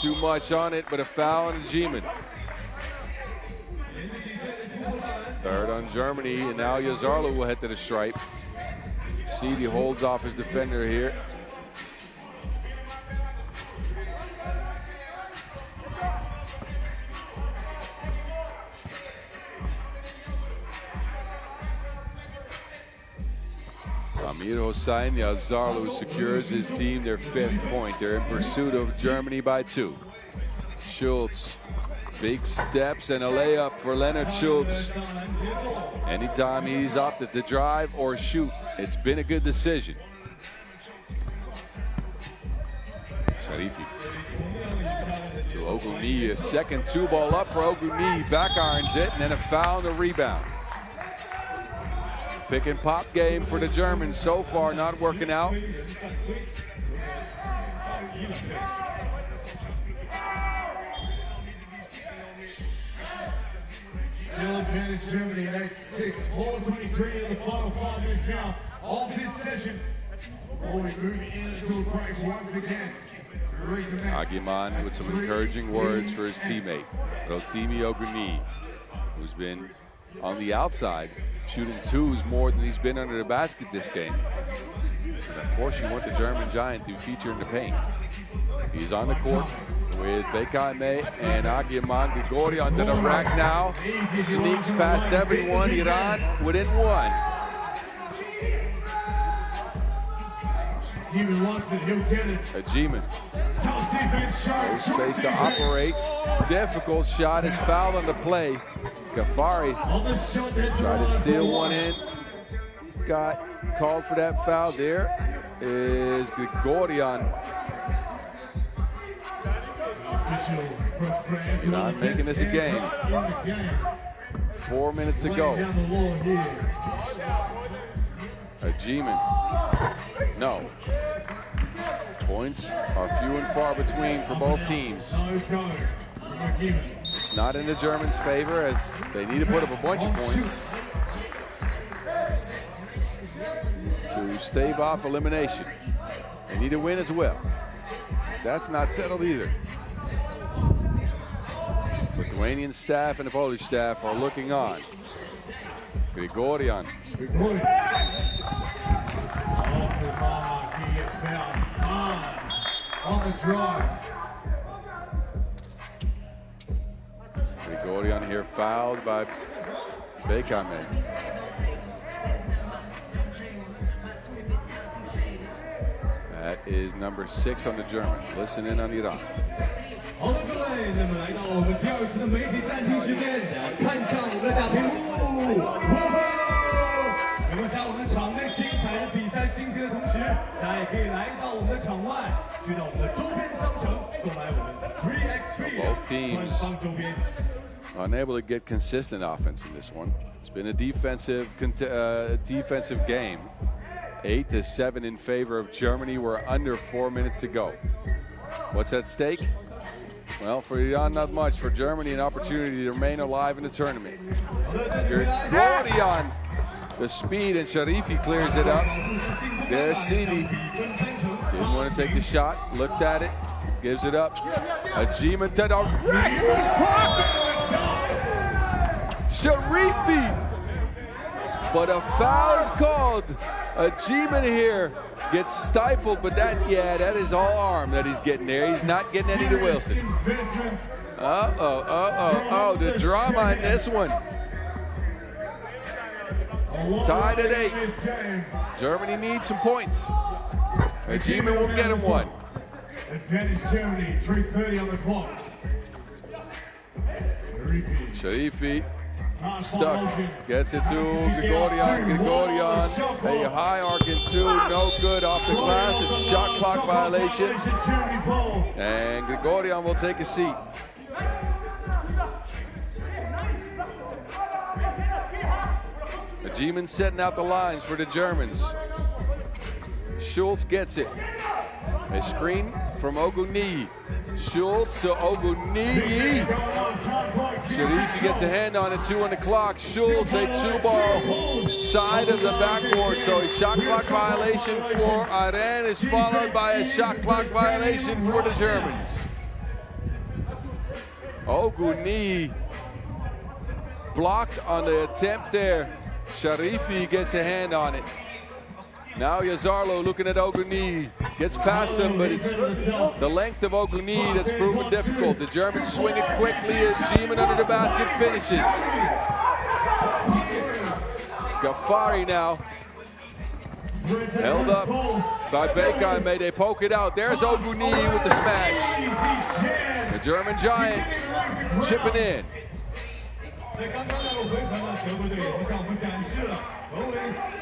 Too much on it, but a foul on Ajiman. 3rd on Germany, and now Yazarlo will head to the stripe. Sidi holds off his defender here. Amir Hossein, Yazarlo secures his team their 5th point. They're in pursuit of Germany by 2. Schultz Big steps and a layup for Leonard Schultz. Anytime he's opted to drive or shoot, it's been a good decision. Sharifi to Oguni, a second two ball up for Oguni, back irons it, and then a foul and a rebound. Pick and pop game for the Germans so far, not working out. Still advantage Germany, that's 6, 4:23 in the final 5 minutes now of this session. Before we move into a break once again. Agiman with some encouraging words for his teammate, Rotimi Oguni, who's been on the outside, shooting twos more than he's been under the basket this game. And of course, you want the German giant to feature in the paint. He's on the court with Bekaime and Agiman. Grigorian to the rack now. Sneaks past everyone. Iran within one. Ajiman. No space to operate. Difficult shot is fouled on the play. Ghaffari tried to steal one in. Got called for that foul. There is Grigorian. Not making this a game. 4 minutes to go. Ajiman. No. Points are few and far between for both teams. It's not in the Germans' favor as they need to put up a bunch of points to stave off elimination. They need to win as well. That's not settled either. Lithuanian staff and the Polish staff are looking on. Grigorian. On the drive. Grigorian here fouled by Bekaime. That is number 6 on the Germans. Listen in on Iran. 好的，各位，那么来到我们第2次的媒体暂停时间，看向我们的大屏幕。那么在我们的场内精彩的比赛进行的同时，大家也可以来到我们的场外，去到我们的周边商城购买我们 3x3 官方周边。 Unable to get consistent offense in this one. It's been a defensive game. 8-7 in favor of Germany. We're under 4 minutes to go. What's at stake? Well, for Iran, not much. For Germany, an opportunity to remain alive in the tournament. Grigorian, the speed, and Sharifi clears it up. There's Sidi. Didn't want to take the shot. Looked at it. Gives it up. Ajiman to the right. Sharifi. But a foul is called. Ajiman here gets stifled, but that is all arm that he's getting there. He's not getting any to Wilson. The drama in this one. Tied at 8. Germany needs some points. Ajiman will get him one. Advantage Germany, 3:30 on the clock. Sharifi. Stuck, gets it to Grigorian. Grigorian, a high arc in 2, no good off the glass. It's a shot clock violation. And Grigorian will take a seat. Ajiman setting out the lines for the Germans. Schultz gets it. A screen from Oguni. Schultz to Oguni. Sharifi gets a hand on it, 2 on the clock. Schultz, a 2-ball side of the backboard. So a shot clock violation for Iran is followed by a shot clock violation for the Germans. Oguni blocked on the attempt there. Sharifi gets a hand on it. Now Yazarlo looking at Oguni, gets past him, but it's the length of Oguni that's proven difficult. The Germans swing it quickly as Ajiman under the basket finishes. Ghaffari now, held up by Bekaime. They poke it out. There's Oguni with the smash. The German giant chipping in. 在刚刚那个回合呢，德国队就向我们展示了俄围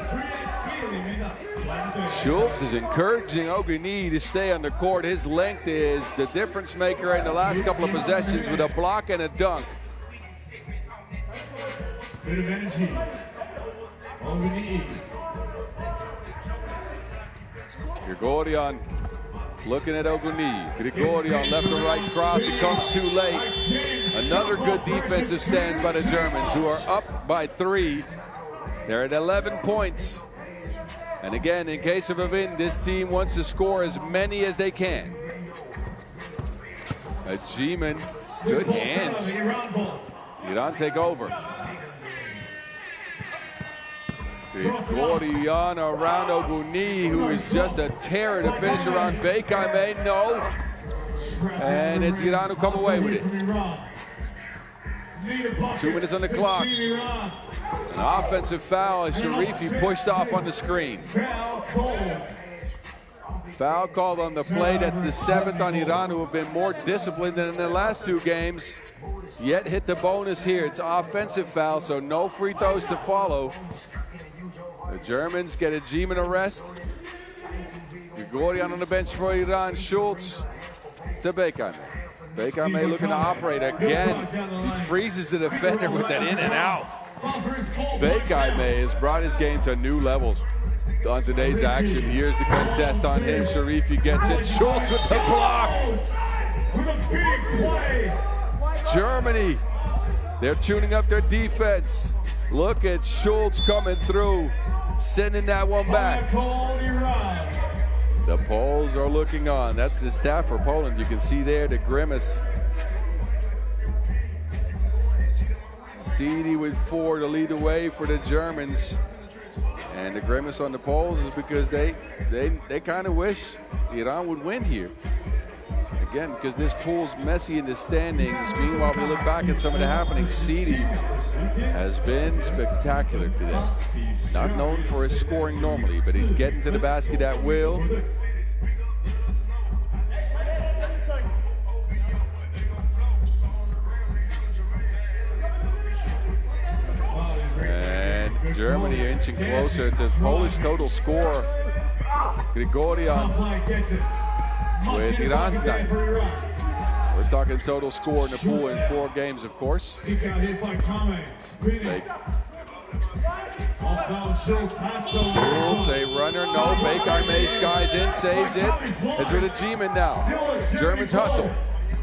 3x3 里面的团队。 Schultz is encouraging Oguni to stay on the court. His length is the difference maker in the last couple of possessions with a block and a dunk. Bit of energy. Oguni. Grigorian looking at Oguni. Grigorian left to right cross. It comes too late. Another good defensive stance by the Germans, who are up by 3. They're at 11 points. And again, in case of a win, this team wants to score as many as they can. A G-man, good hands. Iran take over. Grigorian around Oguni, who is just a terror to finish around Beikame. No. And it's Iran who come away with it. 2 minutes on the clock. An offensive foul as Sharifi pushed off on the screen. Foul called on the play. That's the 7th on Iran, who have been more disciplined than in the last 2 games. Yet hit the bonus here. It's offensive foul, so no free throws to follow. The Germans get a G-man arrest. Grigorian on the bench for Iran. Schultz to Beikame. Beikame looking to operate again. He freezes the defender with that in and out. Beikame has brought his game to new levels on today's action. Here's the contest on him. Sharifi gets it. Schultz with the block. Germany, they're tuning up their defense. Look at Schultz coming through, sending that one back. The Poles are looking on. That's the staff for Poland. You can see there the grimace. Seedy with 4 to lead the way for the Germans. And the grimace on the Poles is because they kind of wish Iran would win here. Again, because this pool's messy in the standings. Meanwhile, if we look back at some of the happenings, Seedy has been spectacular today. Not known for his scoring normally, but he's getting to the basket at will. And Germany inching closer to Polish total score. Grigorian with Iran's 9. We're talking total score in the pool in 4 games, of course. Schultz, a runner, no. Beikame skies in, saves it. It's with a G-man now. Germans hustle.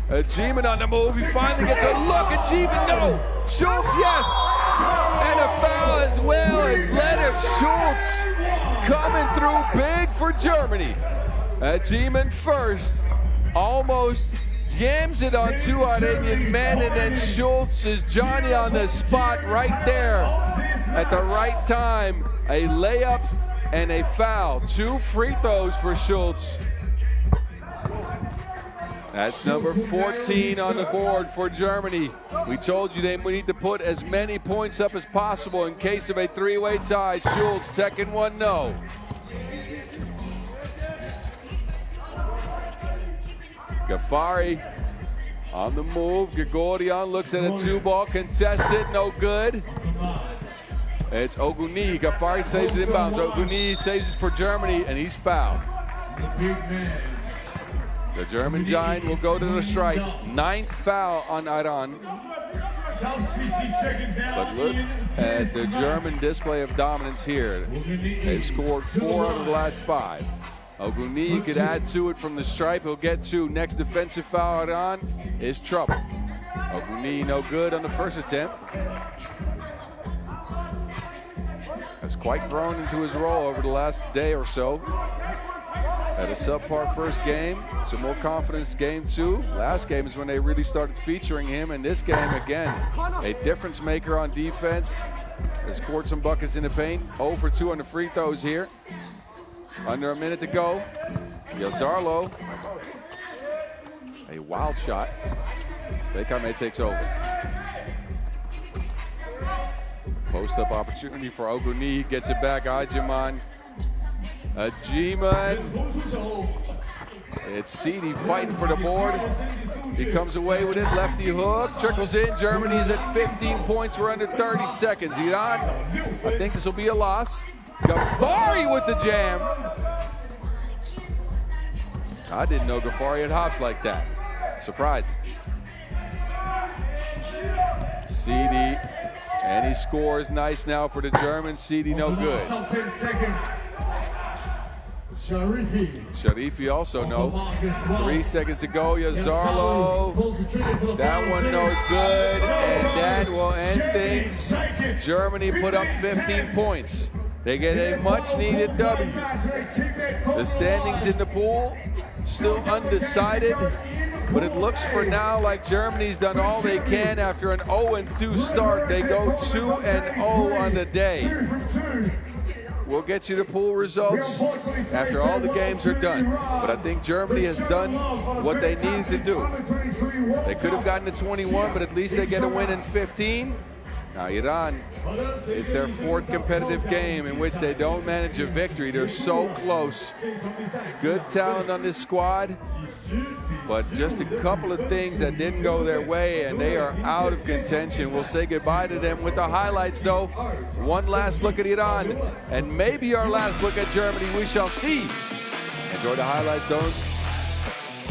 A G-man on the move. He finally gets a look at G-man. No. Schultz, yes. And a foul as well as Leonard Schultz coming through big for Germany. A G-man first. Almost yams it on 2 Iranian men, and then Schultz is Johnny on the spot right there at the right time. A layup and a foul. 2 free throws for Schultz. That's number 14 on the board for Germany. We told you they need to put as many points up as possible in case of a 3-way tie. Schultz taking one, no. Ghaffari on the move. Grigorian looks at a 2-ball, contested, no good. It's Oguni. Ghaffari saves it inbounds. Oguni saves it for Germany, and he's fouled. The German giant will go to the strike. 9th foul on Iran. But look at the German display of dominance here. They've scored 4 out of the last 5. Oguni could add to it from the stripe. He'll get 2. Next defensive foul Iran is trouble. Oguni no good on the first attempt. Has quite grown into his role over the last day or so. Had a subpar first game, some more confidence game 2. Last game is when they really started featuring him, and this game again, a difference maker on defense. Has scored some buckets in the paint. 0 for 2 on the free throws here. Under a minute to go. Yazarlo, a wild shot. Beikame takes over. Post-up opportunity for Oguni, gets it back, Ajiman. A G-man. It's Seedy fighting for the board. He comes away with it, lefty hook, trickles in. Germany's at 15 points. We're under 30 seconds. Iran, I think this will be a loss. Ghaffari with the jam. I didn't know Ghaffari had hops like that. Surprising. CD, and he scores nice now for the Germans. CD no good. Sharifi also no. 3 seconds to go. Yazarlo. That one no good. And that will end things. Germany put up 15 points. They get a much needed W. The standings in the pool still undecided. But it looks for now like Germany's done all they can after an 0-2 start. They go 2-0 on the day. We'll get you the pool results after all the games are done. But I think Germany has done what they needed to do. They could have gotten to 21, but at least they get a win in 15. Now Iran, it's their 4th competitive game in which they don't manage a victory. They're so close. Good talent on this squad, but just a couple of things that didn't go their way, and they are out of contention. We'll say goodbye to them with the highlights, though. One last look at Iran, and maybe our last look at Germany. We shall see. Enjoy the highlights, don't.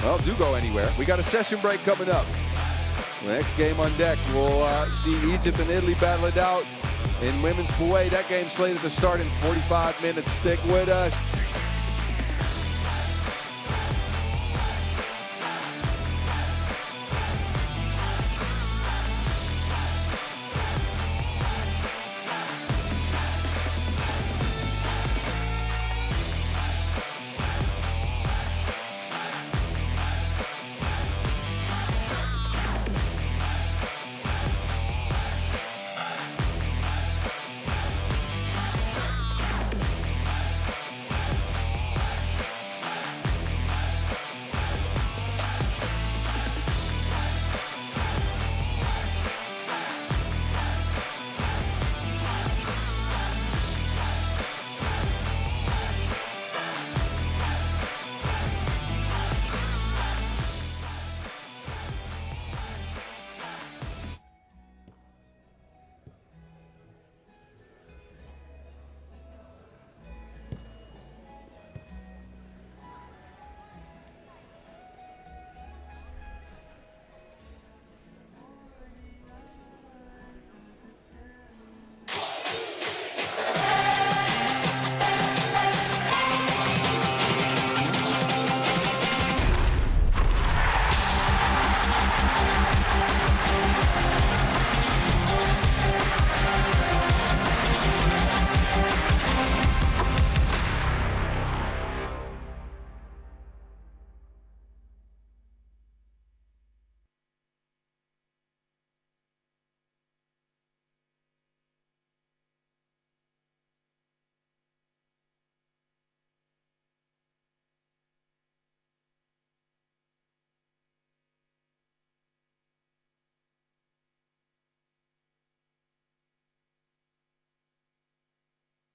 Well, do go anywhere. We got a session break coming up. The next game on deck, we'll see Egypt and Italy battle it out in women's Pool A. That game's slated to start in 45 minutes. Stick with us.